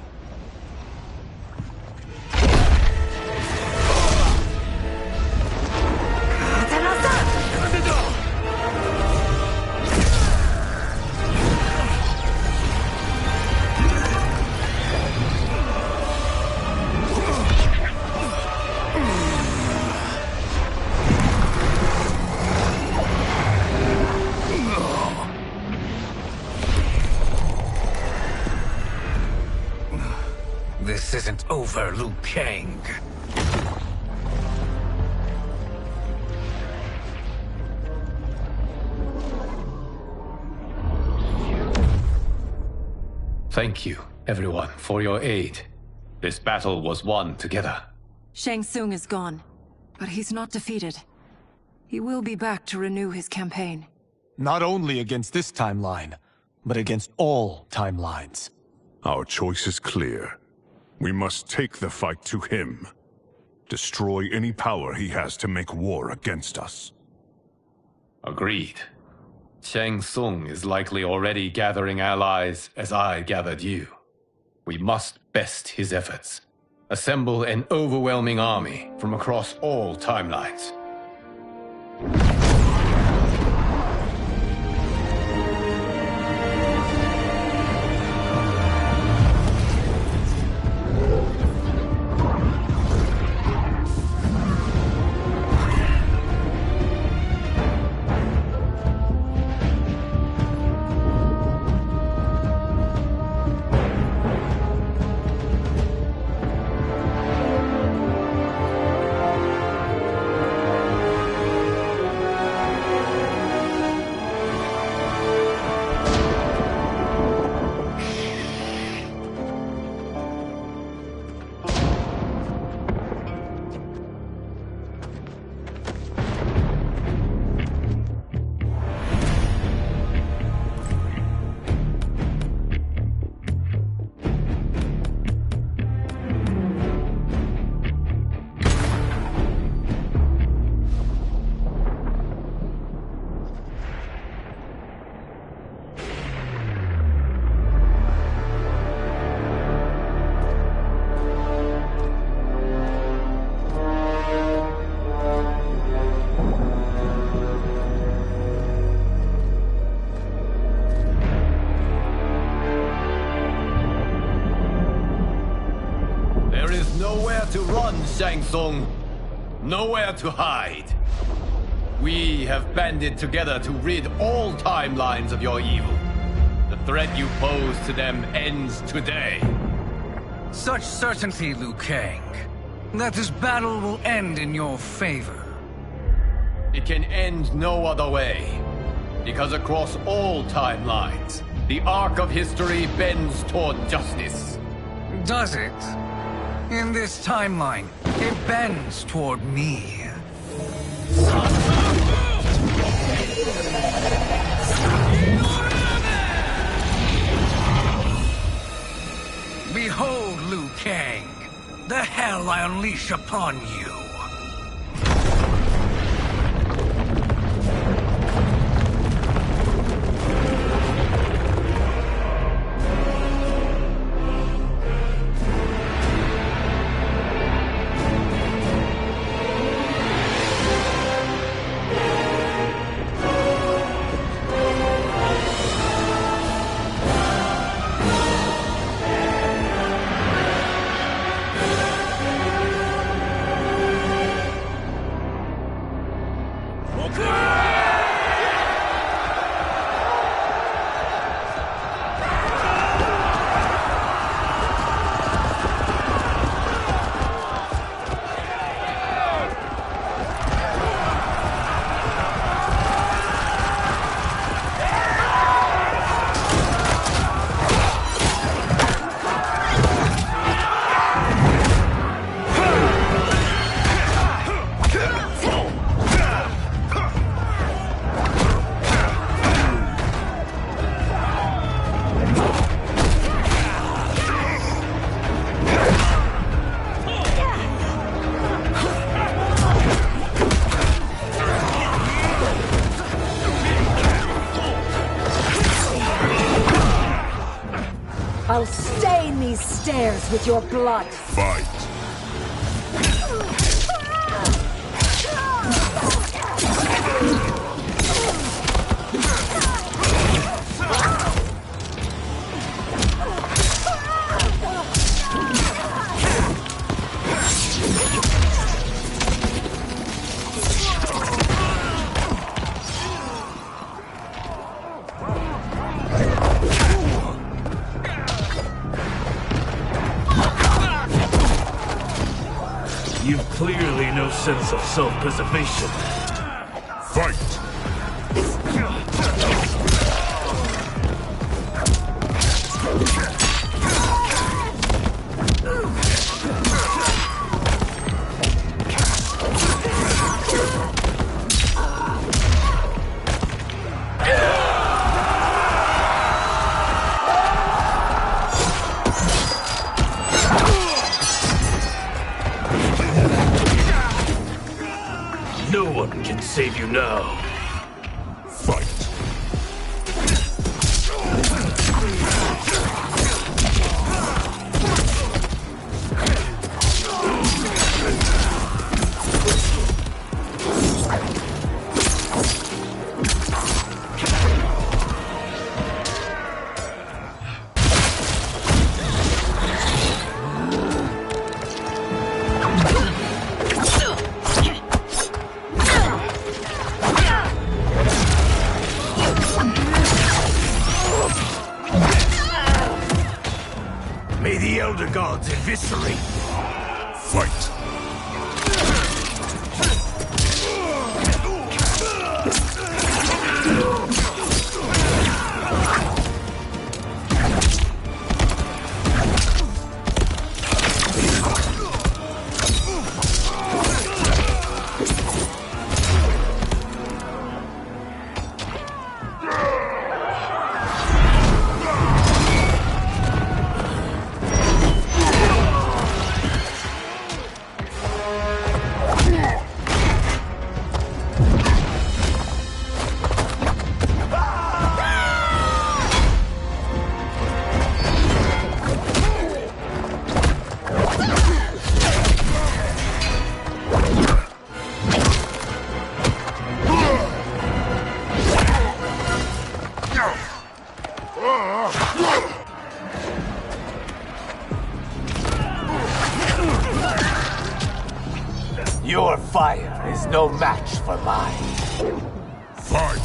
This isn't over, Liu Kang. Thank you, everyone, for your aid. This battle was won together. Shang Tsung is gone, but he's not defeated. He will be back to renew his campaign. Not only against this timeline, but against all timelines. Our choice is clear. We must take the fight to him. Destroy any power he has to make war against us. Agreed. Shang Tsung is likely already gathering allies as I gathered you. We must best his efforts. Assemble an overwhelming army from across all timelines. Shang Tsung. Nowhere to hide. We have banded together to rid all timelines of your evil. The threat you pose to them ends today. Such certainty, Liu Kang, that this battle will end in your favor. It can end no other way. Because across all timelines, the arc of history bends toward justice. Does it? In this timeline, it bends toward me. Behold, Liu Kang, the hell I unleash upon you. I'll stain these stairs with your blood. Fight. You've clearly no sense of self-preservation. Fight! No one can save you now. Fight. May the Elder Gods eviscerate. Fight. Your fire is no match for mine. Fight!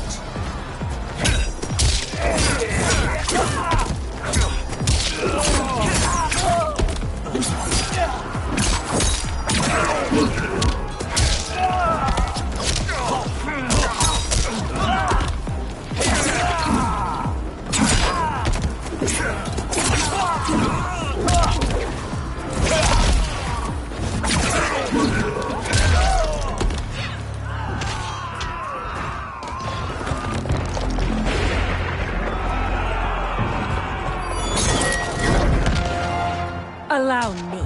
Allow me.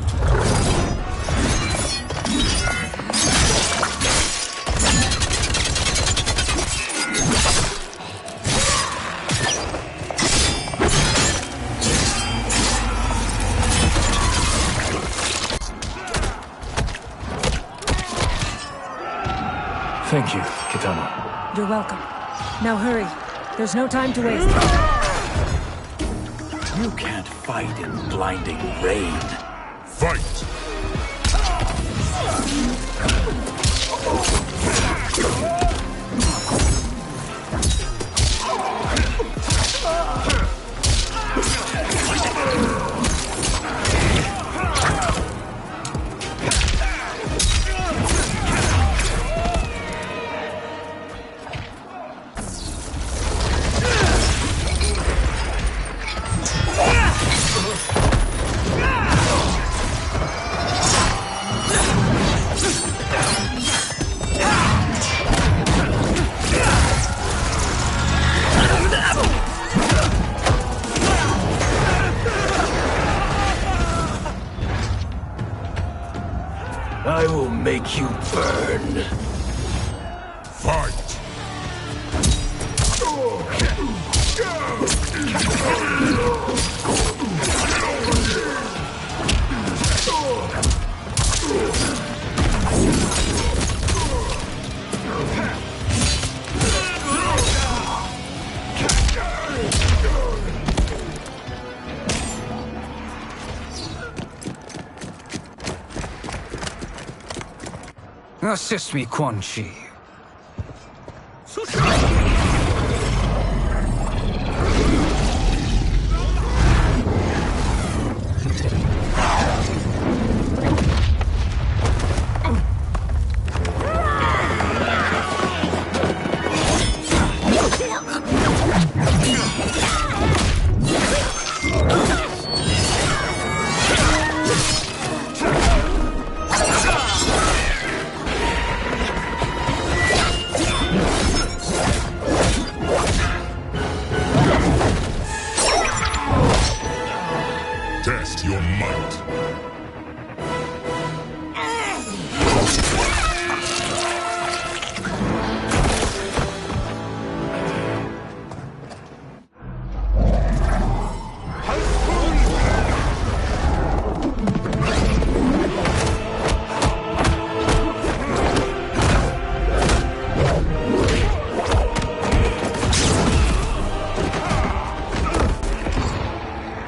Thank you, Kitana. You're welcome. Now hurry. There's no time to waste. You can't fight in blinding rain. Fight! I will make you burn. Fight! Assist me, Quan Chi. Test your might.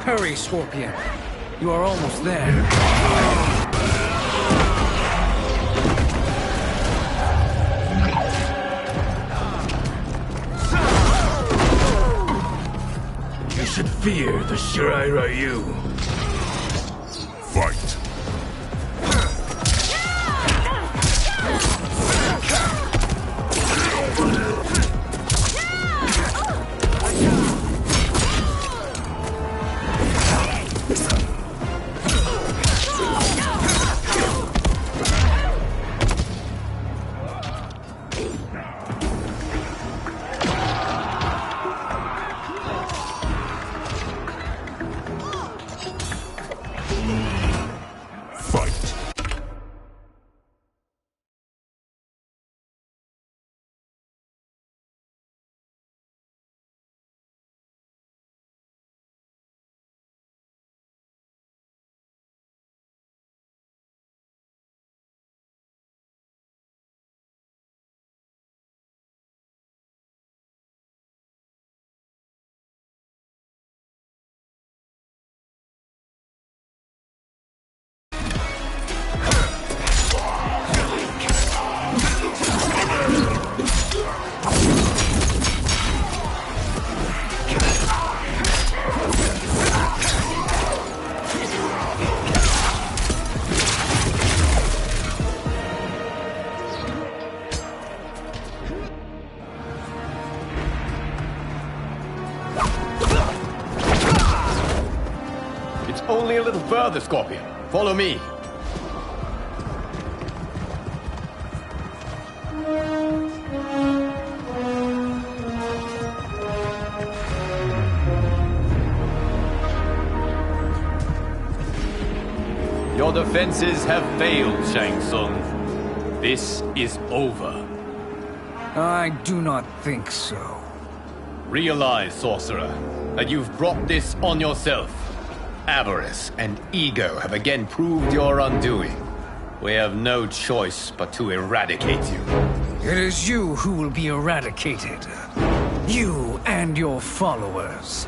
Hurry, Scorpion. You are almost there. You should fear the Shirai Ryu. Fight! further, Scorpion. Follow me. Your defenses have failed, Shang Tsung. This is over. I do not think so. Realize, Sorcerer, that you've brought this on yourself. Avarice and ego have again proved your undoing. We have no choice but to eradicate you. It is you who will be eradicated. You and your followers.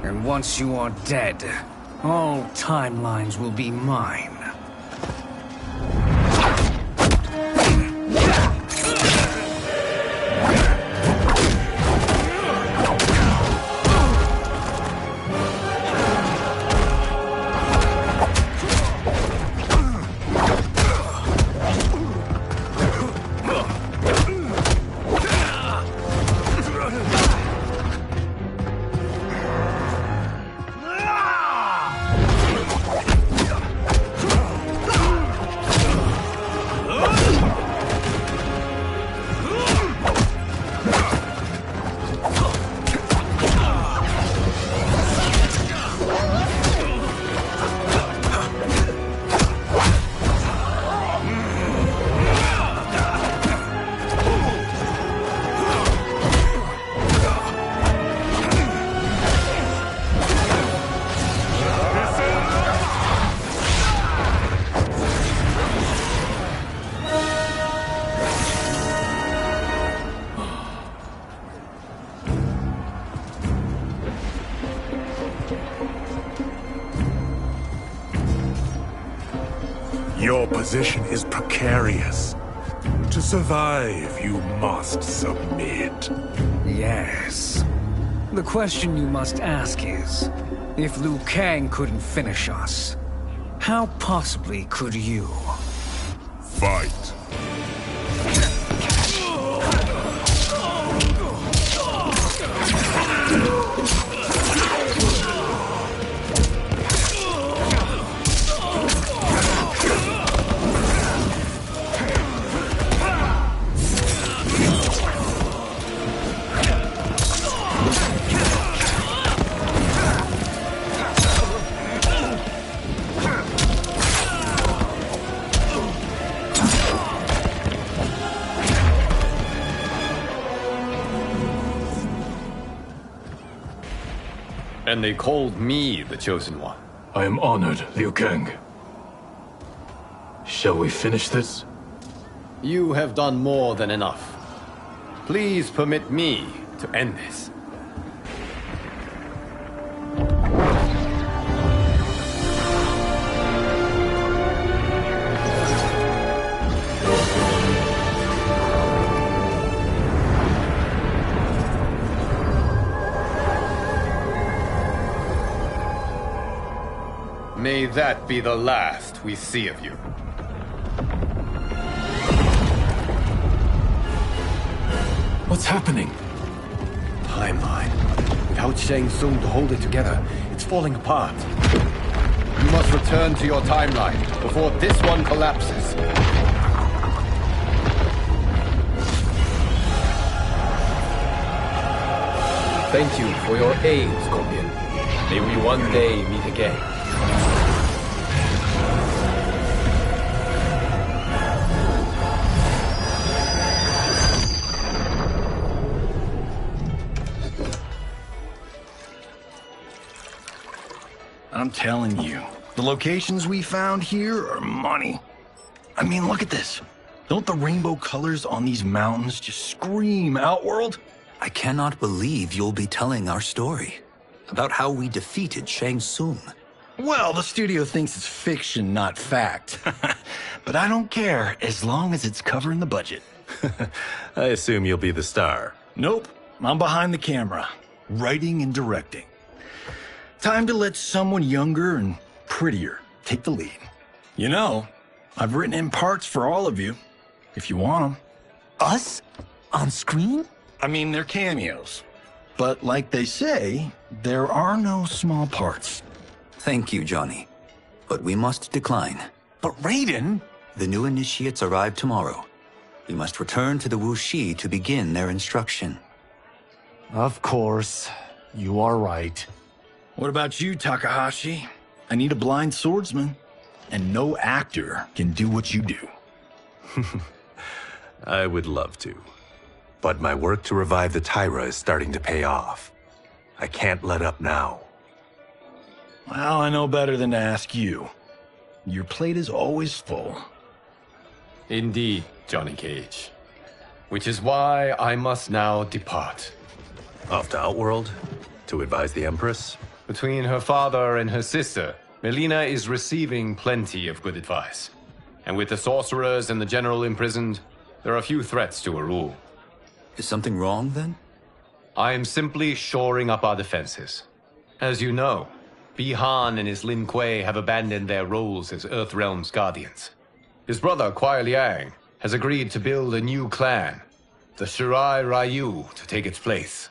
And once you are dead, all timelines will be mine. Your position is precarious. To survive, you must submit. Yes. The question you must ask is, if Liu Kang couldn't finish us, how possibly could you? Fight. And they called me the Chosen One. I am honored, Liu Kang. Shall we finish this? You have done more than enough. Please permit me to end this. May that be the last we see of you. What's happening? Timeline. Without Shang Tsung to hold it together, it's falling apart. You must return to your timeline before this one collapses. Thank you for your aid, Scorpion. May we one day meet again. I'm telling you, the locations we found here are money. I mean, look at this. Don't the rainbow colors on these mountains just scream Outworld? I cannot believe you'll be telling our story about how we defeated Shang Tsung. Well, the studio thinks it's fiction, not fact. But I don't care, as long as it's covering the budget. I assume you'll be the star. Nope, I'm behind the camera, writing and directing. Time to let someone younger and prettier take the lead. You know, I've written in parts for all of you, if you want them. Us? On screen? I mean, they're cameos. But like they say, there are no small parts. Thank you, Johnny. but we must decline. But Raiden! The new initiates arrive tomorrow. We must return to the Wuxi to begin their instruction. Of course. You are right. What about you, Takahashi? I need a blind swordsman. And no actor can do what you do. I would love to. But my work to revive the Tyra is starting to pay off. I can't let up now. Well, I know better than to ask you. Your plate is always full. Indeed, Johnny Cage. Which is why I must now depart. Off to Outworld? To advise the Empress? Between her father and her sister, Mileena is receiving plenty of good advice. And with the sorcerers and the general imprisoned, there are few threats to her rule. Is something wrong, then? I am simply shoring up our defenses. As you know, Bi-Han and his Lin Kuei have abandoned their roles as Earthrealm's guardians. His brother, Kuai Liang, has agreed to build a new clan, the Shirai Ryu, to take its place.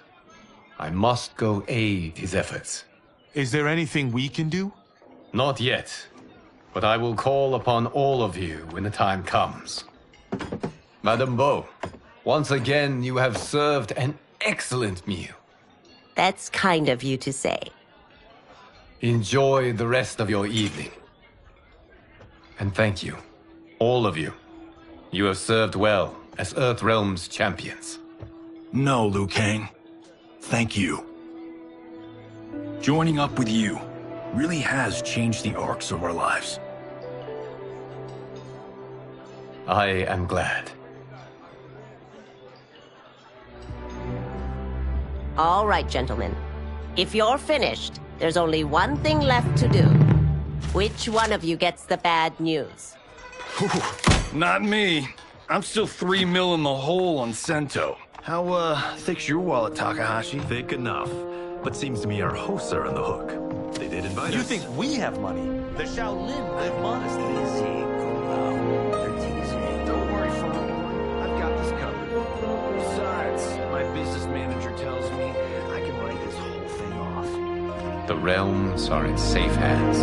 I must go aid his efforts. Is there anything we can do? Not yet, but I will call upon all of you when the time comes. Madame Bo, once again you have served an excellent meal. That's kind of you to say. Enjoy the rest of your evening. And thank you, all of you. You have served well as Earthrealm's champions. No, Liu Kang. Thank you. Joining up with you really has changed the arcs of our lives. I am glad. All right, gentlemen. If you're finished, there's only one thing left to do. Which one of you gets the bad news? Not me. I'm still 3 mil in the hole on Sento. How, thick's your wallet, Takahashi? Thick enough. But seems to me our hosts are on the hook. They did invite us. You think we have money? The Shaolin live modestly. Don't worry, Fawn. I've got this covered. Besides, my business manager tells me I can write this whole thing off. The realms are in safe hands.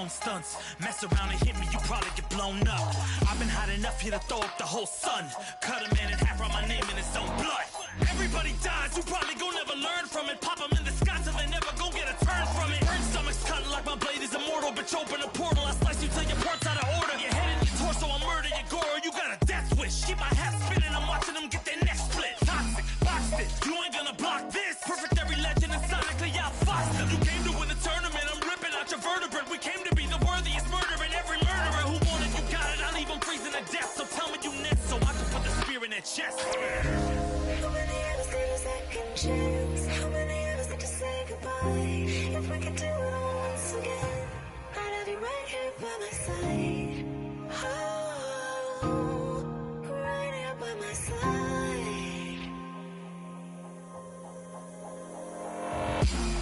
Stunts. Mess around and hit me, you probably get blown up. I've been hot enough here to throw up the whole sun. Cut a man in half, write my name in his own blood. Everybody dies, you probably gon' never learn from it. Pop them in the sky till they never gon' get a turn from it. Burn stomachs cutting like my blade is immortal. Bitch, open a portal, I slice you till your parts out of order. Your head and your torso, I murder your gore. You got a death wish. Keep my hat spinning, I'm watching them get their neck split. Toxic, boxed it, you ain't gonna block this. Perfect every legend and sonically outfoxed them. You came to win the tournament, I'm ripping out your vertebrae. We came to be the worthiest murderer, and every murderer who wanted you got it. I'll leave them freezing to death. So tell me you next, so I can put the spear in their chest. How many of us need a second chance? How many of us need to say goodbye? If we could do it all once again, I'd have you right here by my side. Oh, right here by my side.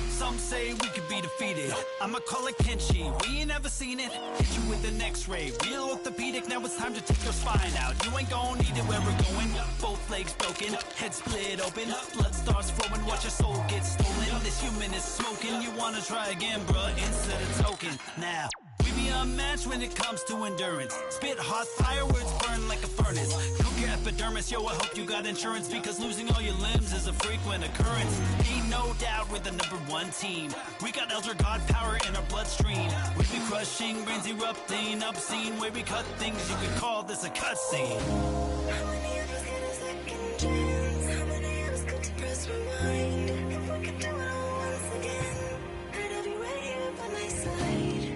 Some say we could be defeated. I'ma call it Kenshi. We ain't ever seen it. Hit you with an X-ray. Real orthopedic. Now it's time to take your spine out. You ain't gon' need it where we're going. Both legs broken, head split open. Blood starts flowing. Watch your soul get stolen. This human is smoking. You wanna try again, bruh? Instead of token. Now we be unmatched when it comes to endurance. Spit hot fire, words burn like a furnace. Cook your epidermis, yo, I hope you got insurance, because losing all your limbs is a frequent occurrence. Ain't no doubt we're the #1 team. We got Elder God power in our bloodstream. We be crushing, brains erupting, obscene. Way we cut things, you could call this a cutscene. How many of us get a second chance? How many of us could to press rewind? If we could do it all once again, I'd have you right here by my side.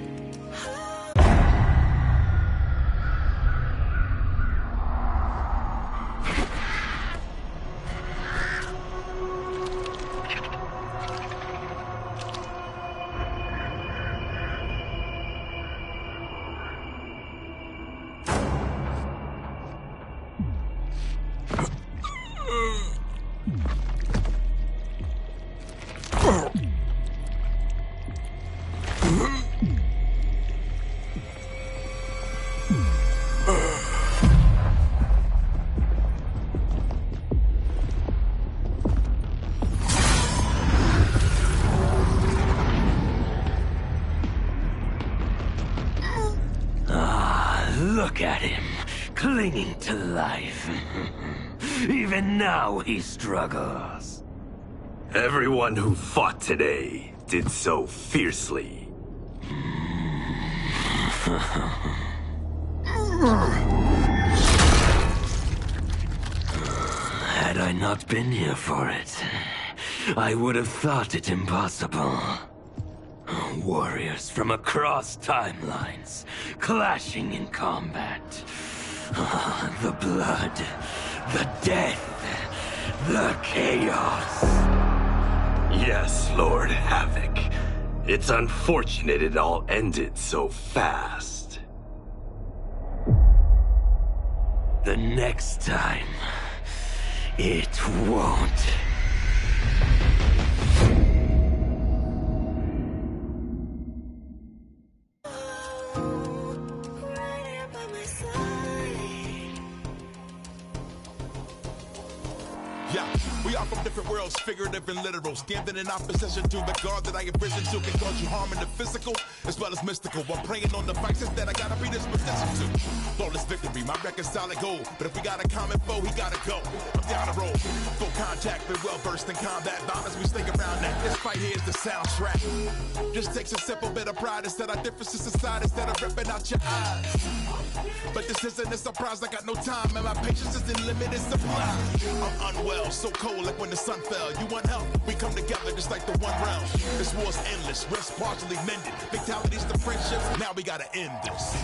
Look at him, clinging to life. Even now he struggles. Everyone who fought today did so fiercely. Had I not been here for it, I would have thought it impossible. Warriors from across timelines, clashing in combat. The blood, the death, the chaos. Yes, Lord Havoc. It's unfortunate it all ended so fast. The next time, it won't. Yeah, we are from different worlds, figurative and literal. Standing in opposition to the God that I have risen to can cause you harm in the physical as well as mystical. I'm praying on the vices that I gotta be disposition to. Flawless victory, my record's solid gold. But if we got a common foe, he gotta go. I'm down the road, full contact, been well versed in combat violence. We stay around that. This fight here is the soundtrack. Just takes a simple bit of pride instead of differences aside, instead of ripping out your eyes. But this isn't a surprise, I got no time, and my patience is in limited supply. I'm unwell, so cold like when the sun fell. You want help? We come together just like the one realm. This war's endless, rifts partially mended. Fatalities to friendships, now we gotta end this.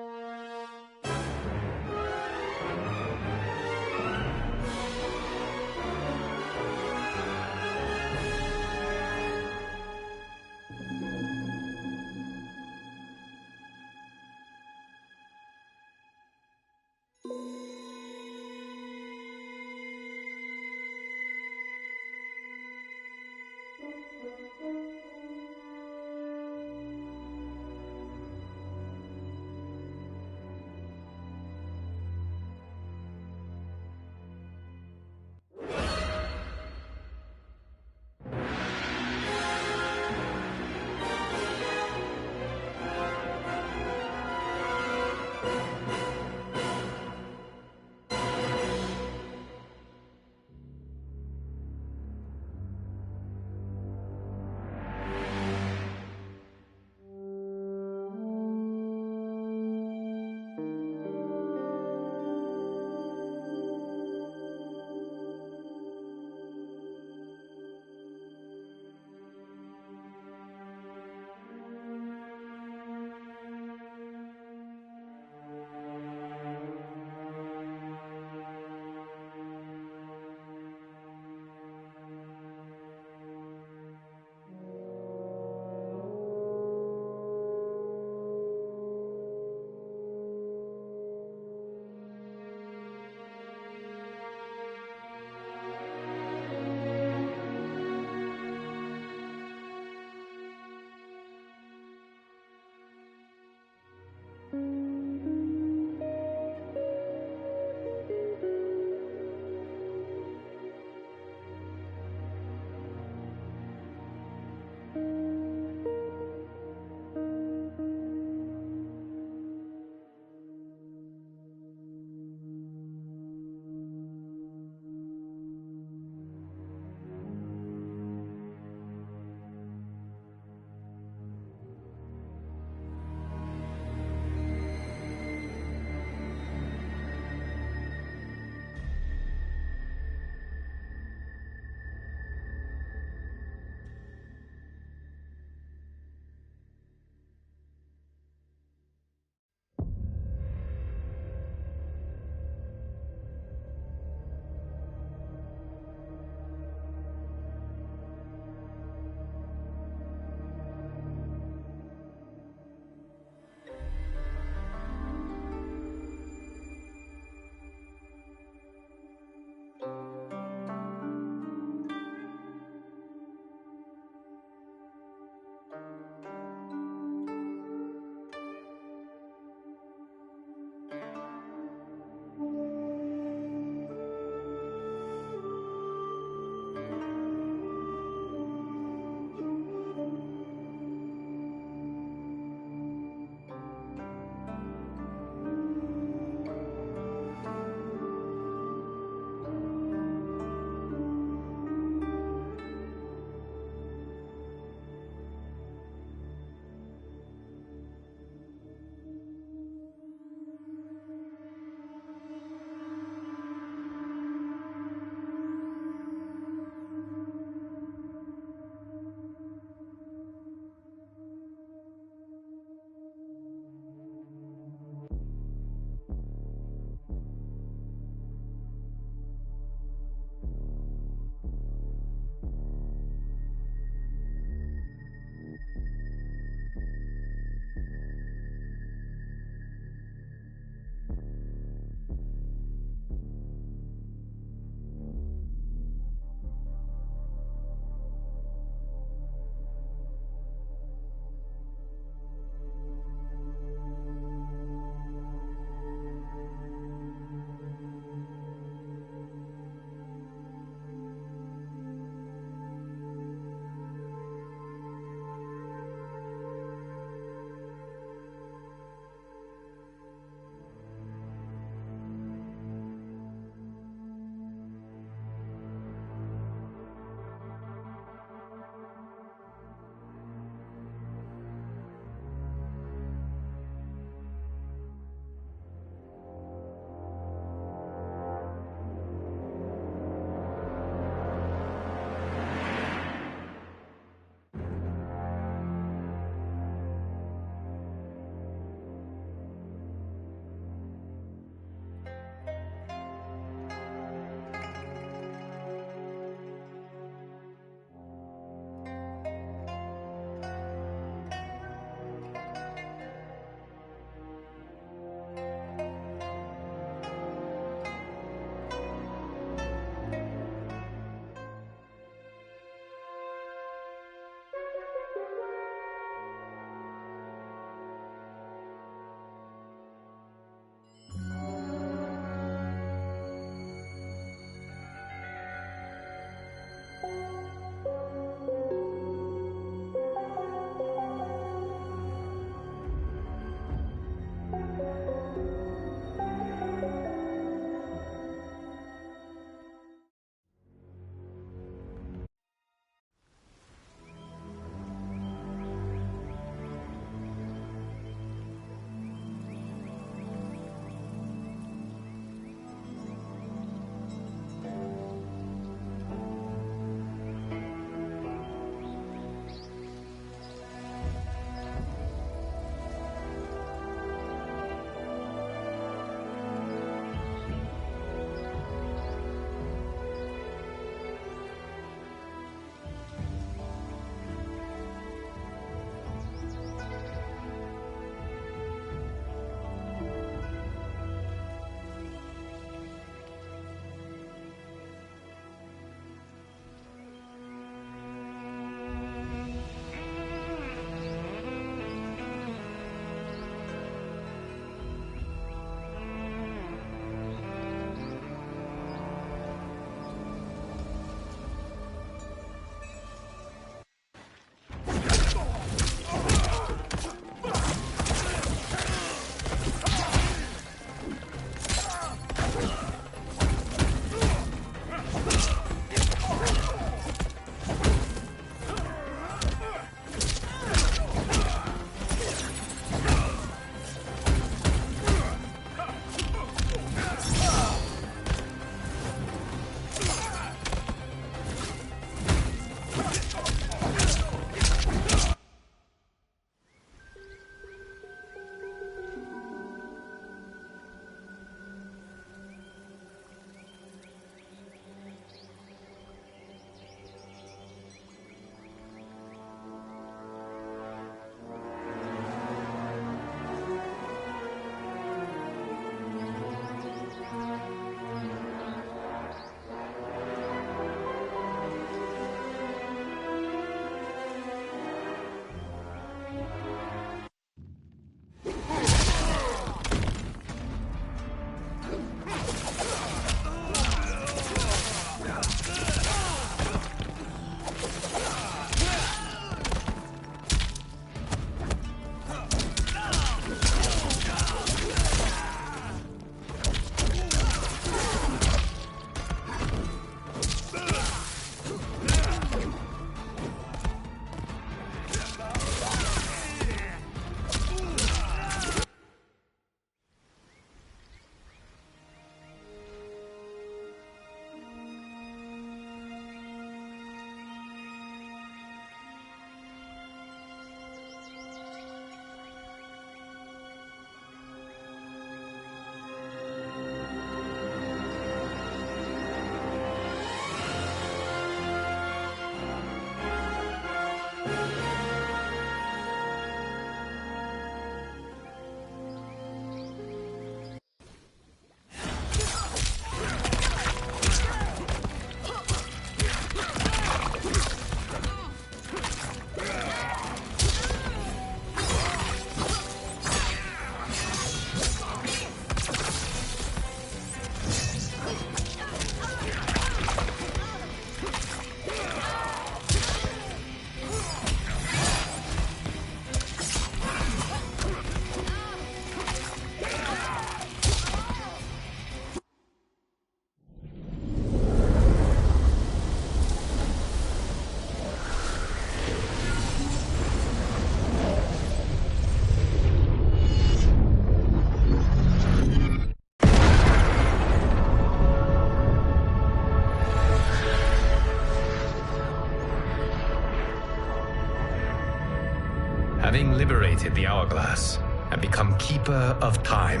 Having liberated the Hourglass and become Keeper of Time,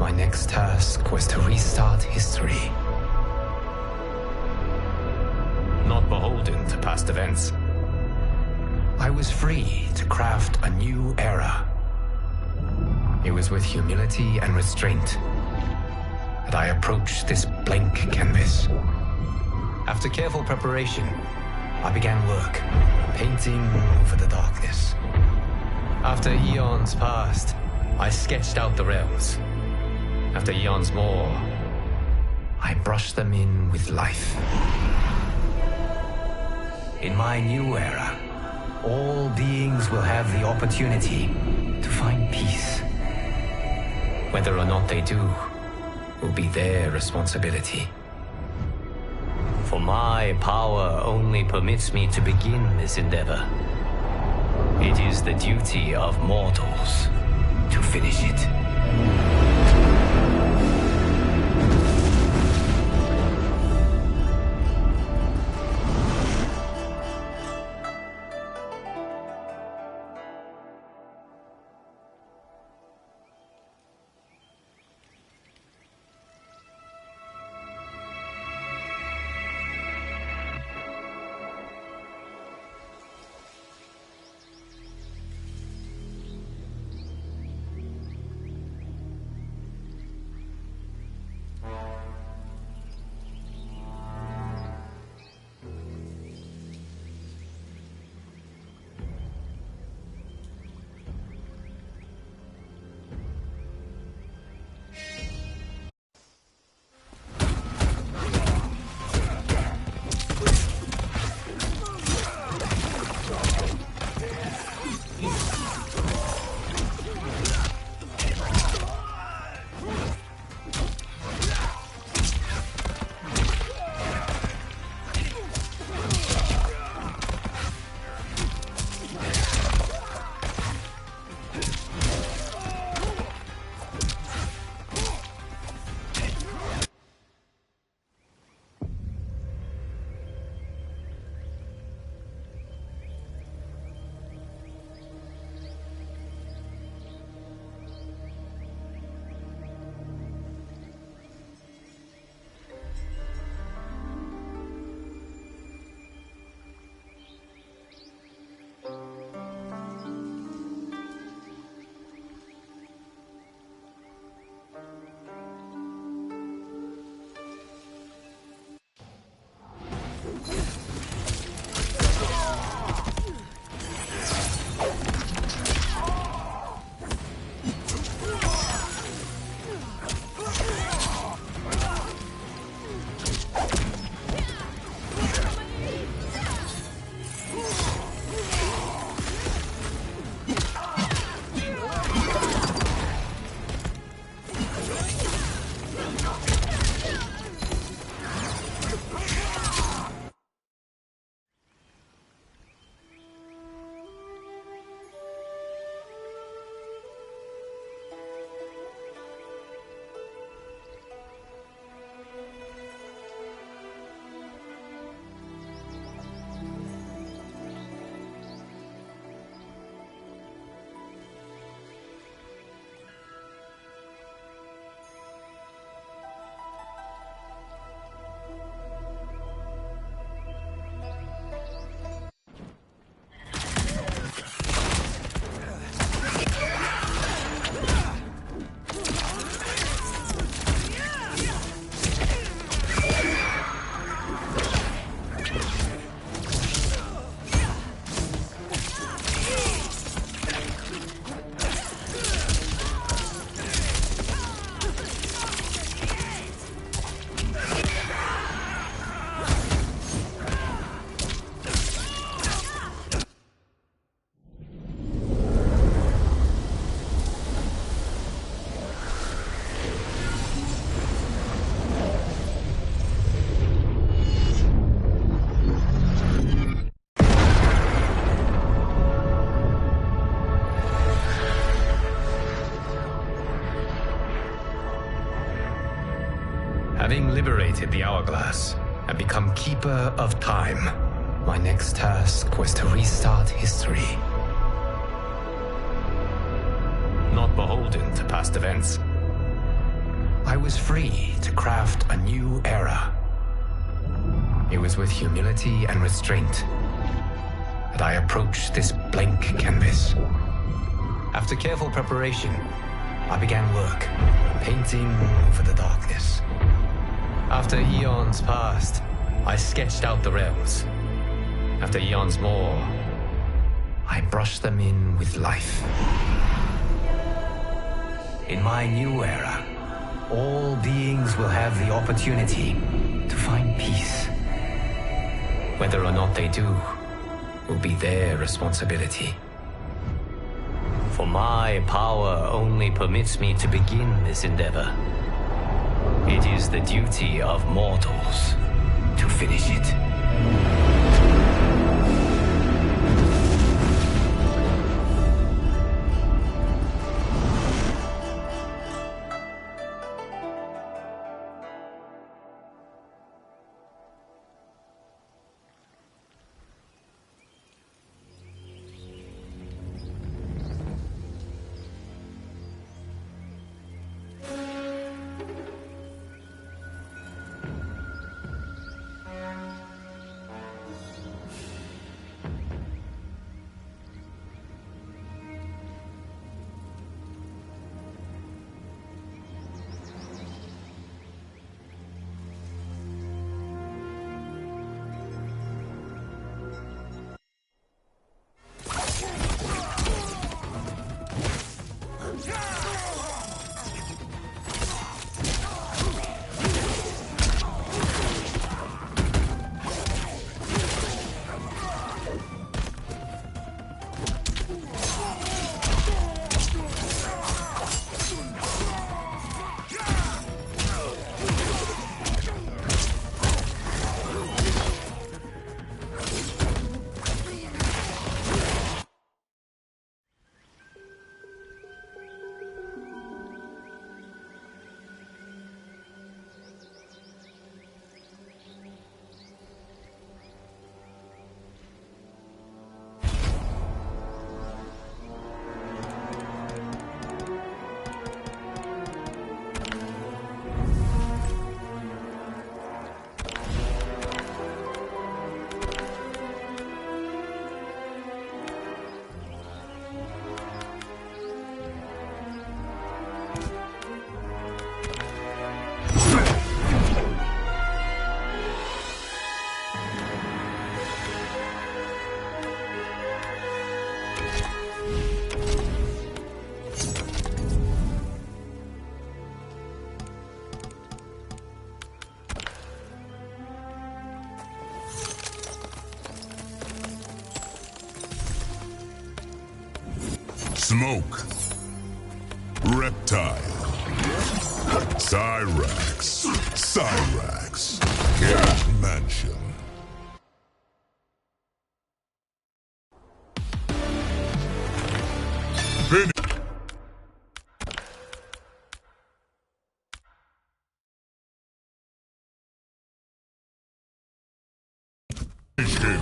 my next task was to restart history. Not beholden to past events, I was free to craft a new era. It was with humility and restraint that I approached this blank canvas. After careful preparation, I began work, painting over the darkness. After eons passed, I sketched out the realms. After eons more, I brushed them in with life. In my new era, all beings will have the opportunity to find peace. Whether or not they do will be their responsibility. For my power only permits me to begin this endeavor. It is the duty of mortals to finish it. Having liberated the Hourglass and become Keeper of Time, my next task was to restart history. Not beholden to past events, I was free to craft a new era. It was with humility and restraint that I approached this blank canvas. After careful preparation, I began work, painting over the darkness. After eons passed, I sketched out the realms. After eons more, I brushed them in with life. In my new era, all beings will have the opportunity to find peace. Whether or not they do will be their responsibility. For my power only permits me to begin this endeavor. It is the duty of mortals to finish it. Smoke. Reptile. Cyrax. Cyrax. Cat Mansion. Finish him.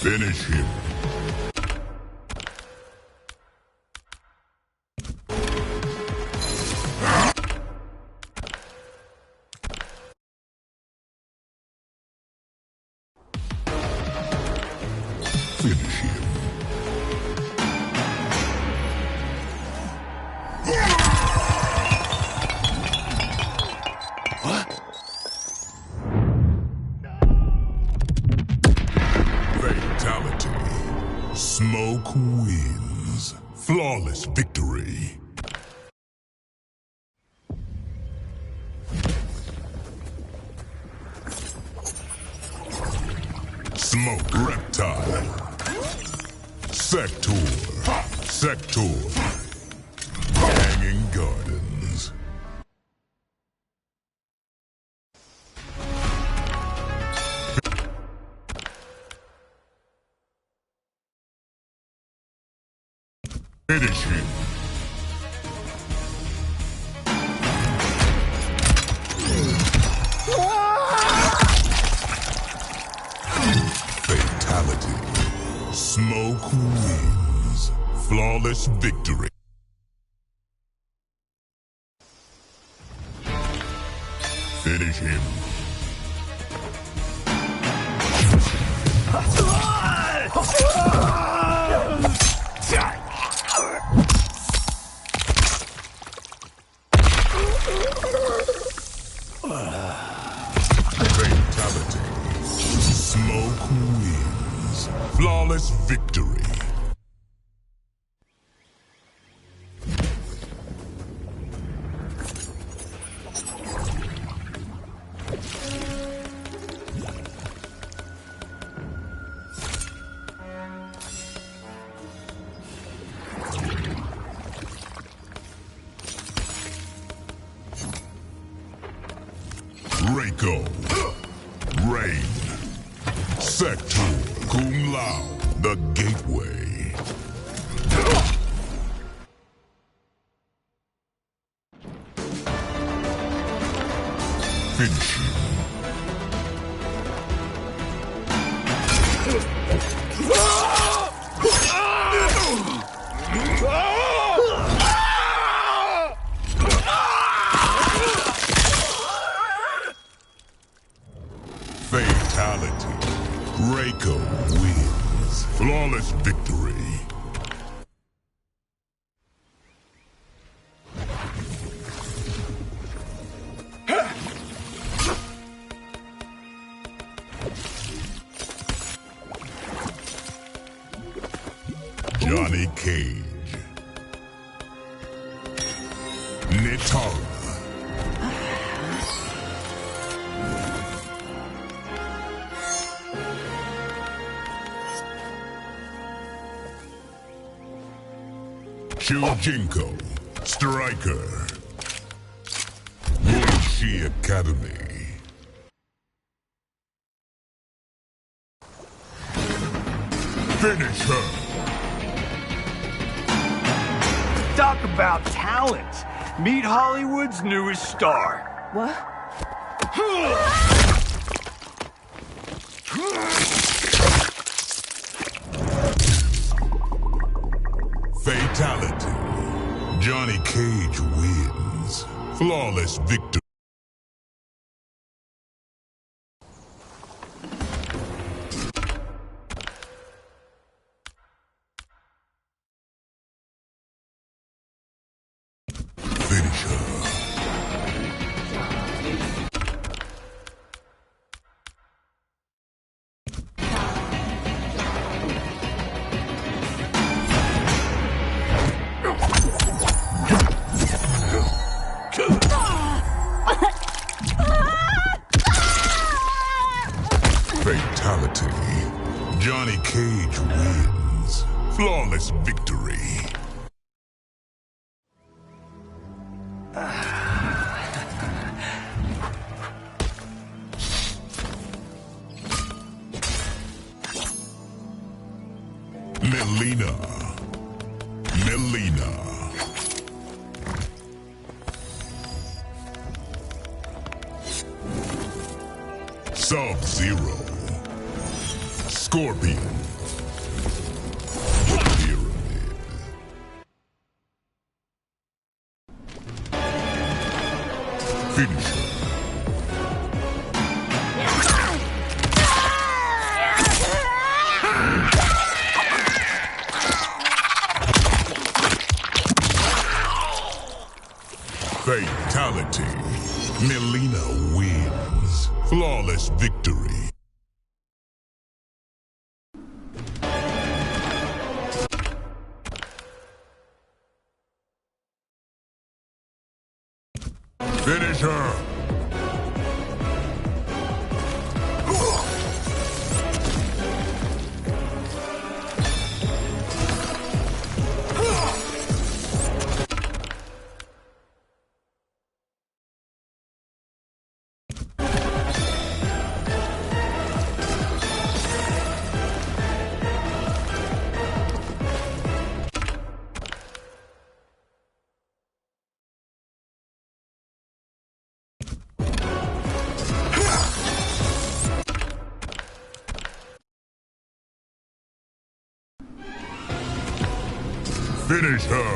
Finish him. Finish him. Fatality. Smoke wins. Flawless victory. Smoke Reptile. Sector. Sector. Hanging Gardens. Finish him. Fatality. Smoke wins. Flawless victory. Finish him. Fatality. Smoke wins. Flawless victory. Reiko, Rain, Sector, Kung Lao, the Gateway. Finish him. Fatality. Reiko wins. Flawless victory. Johnny Cage. Nitara. Shujinko, Striker. Mushi Academy. Finish her. Talk about talent. Meet Hollywood's newest star. What? Fatality. Johnny Cage wins. Flawless victory. Finish her. Fatality. Johnny Cage wins. Flawless victory. Melina. Sub-Zero. Scorpion. Pyramid. Finish her. Fatality. Melina wins. Flawless victory. Finish her. Finish her.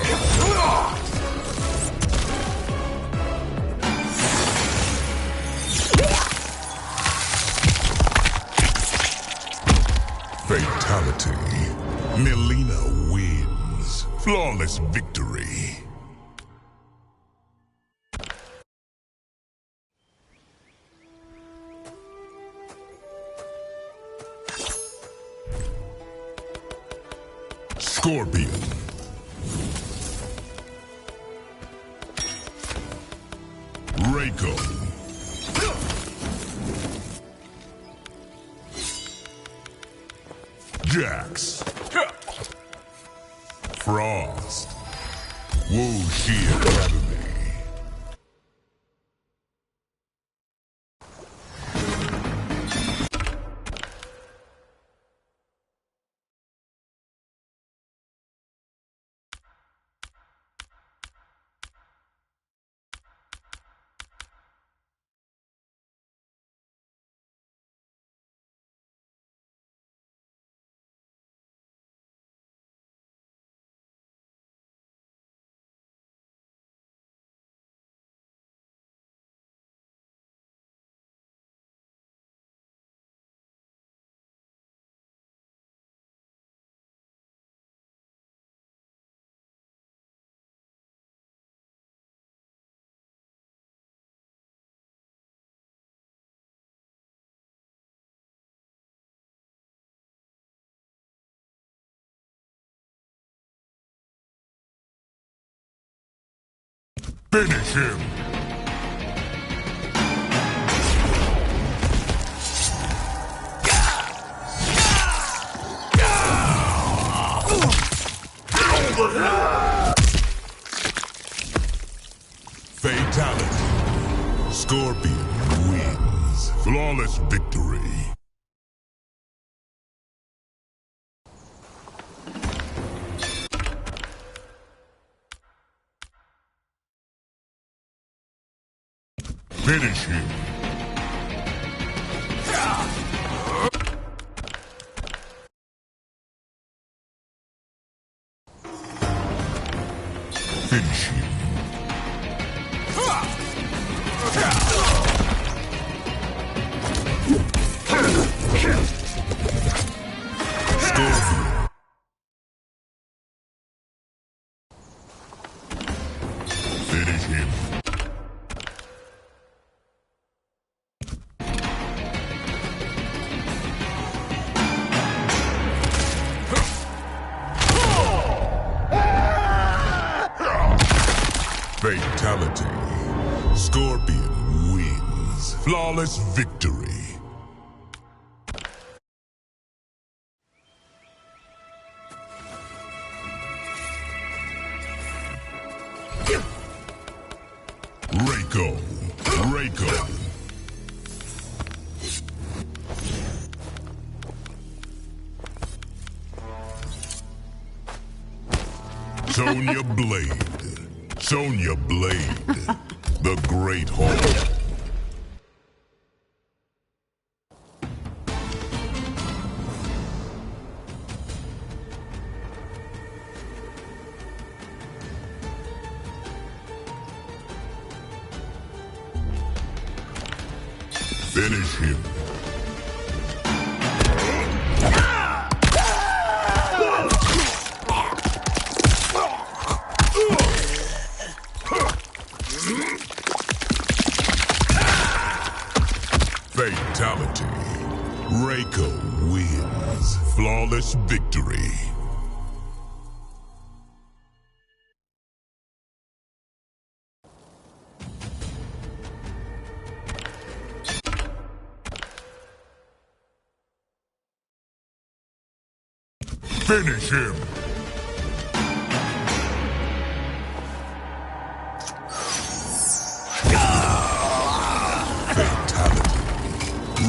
Fatality. Mileena wins. Flawless victory. Scorpion. Reiko. Jax. Frost. Wuxi Academy. Finish him! Fatality. Scorpion wins. Flawless victory. Finish him. Finish him. Scorpion. Finish him. Fatality. Scorpion wins. Flawless victory. Reiko. Reiko. Sonya Blade. Sonya Blade. The Great Hall. Finish him. Fatality. Reiko wins. Flawless victory. Finish him! Fatality.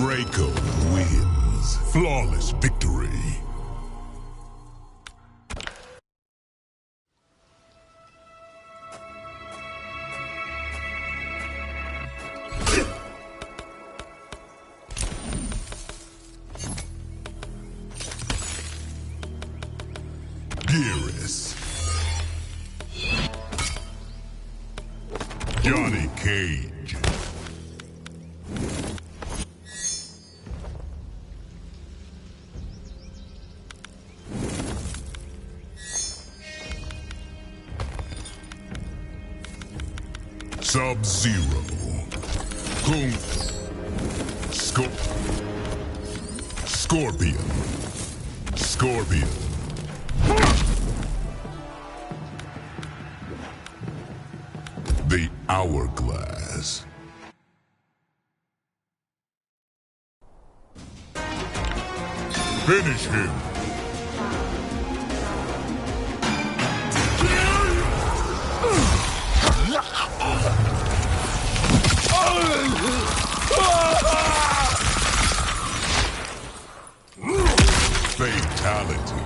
Reiko wins. Flawless victory. Geras. Johnny Cage. Sub-Zero. Kung. Scorpion. Scorpion. The Hourglass. Finish him. Fatality.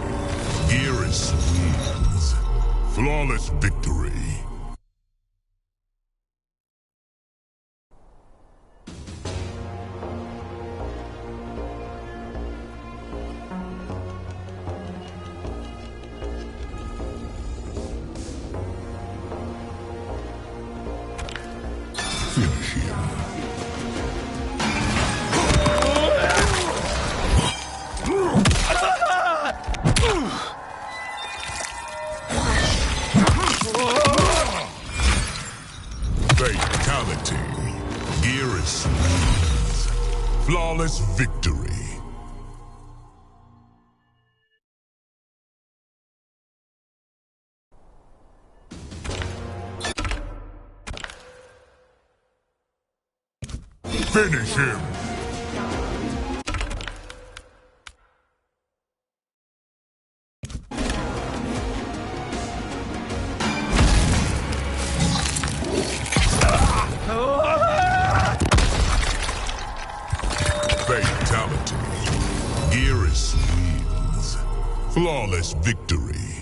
Geras wins. Flawless victory. Finish him. Fatality. Geras wins. Flawless victory. Finish him. Fatality. Geras wins. Flawless victory.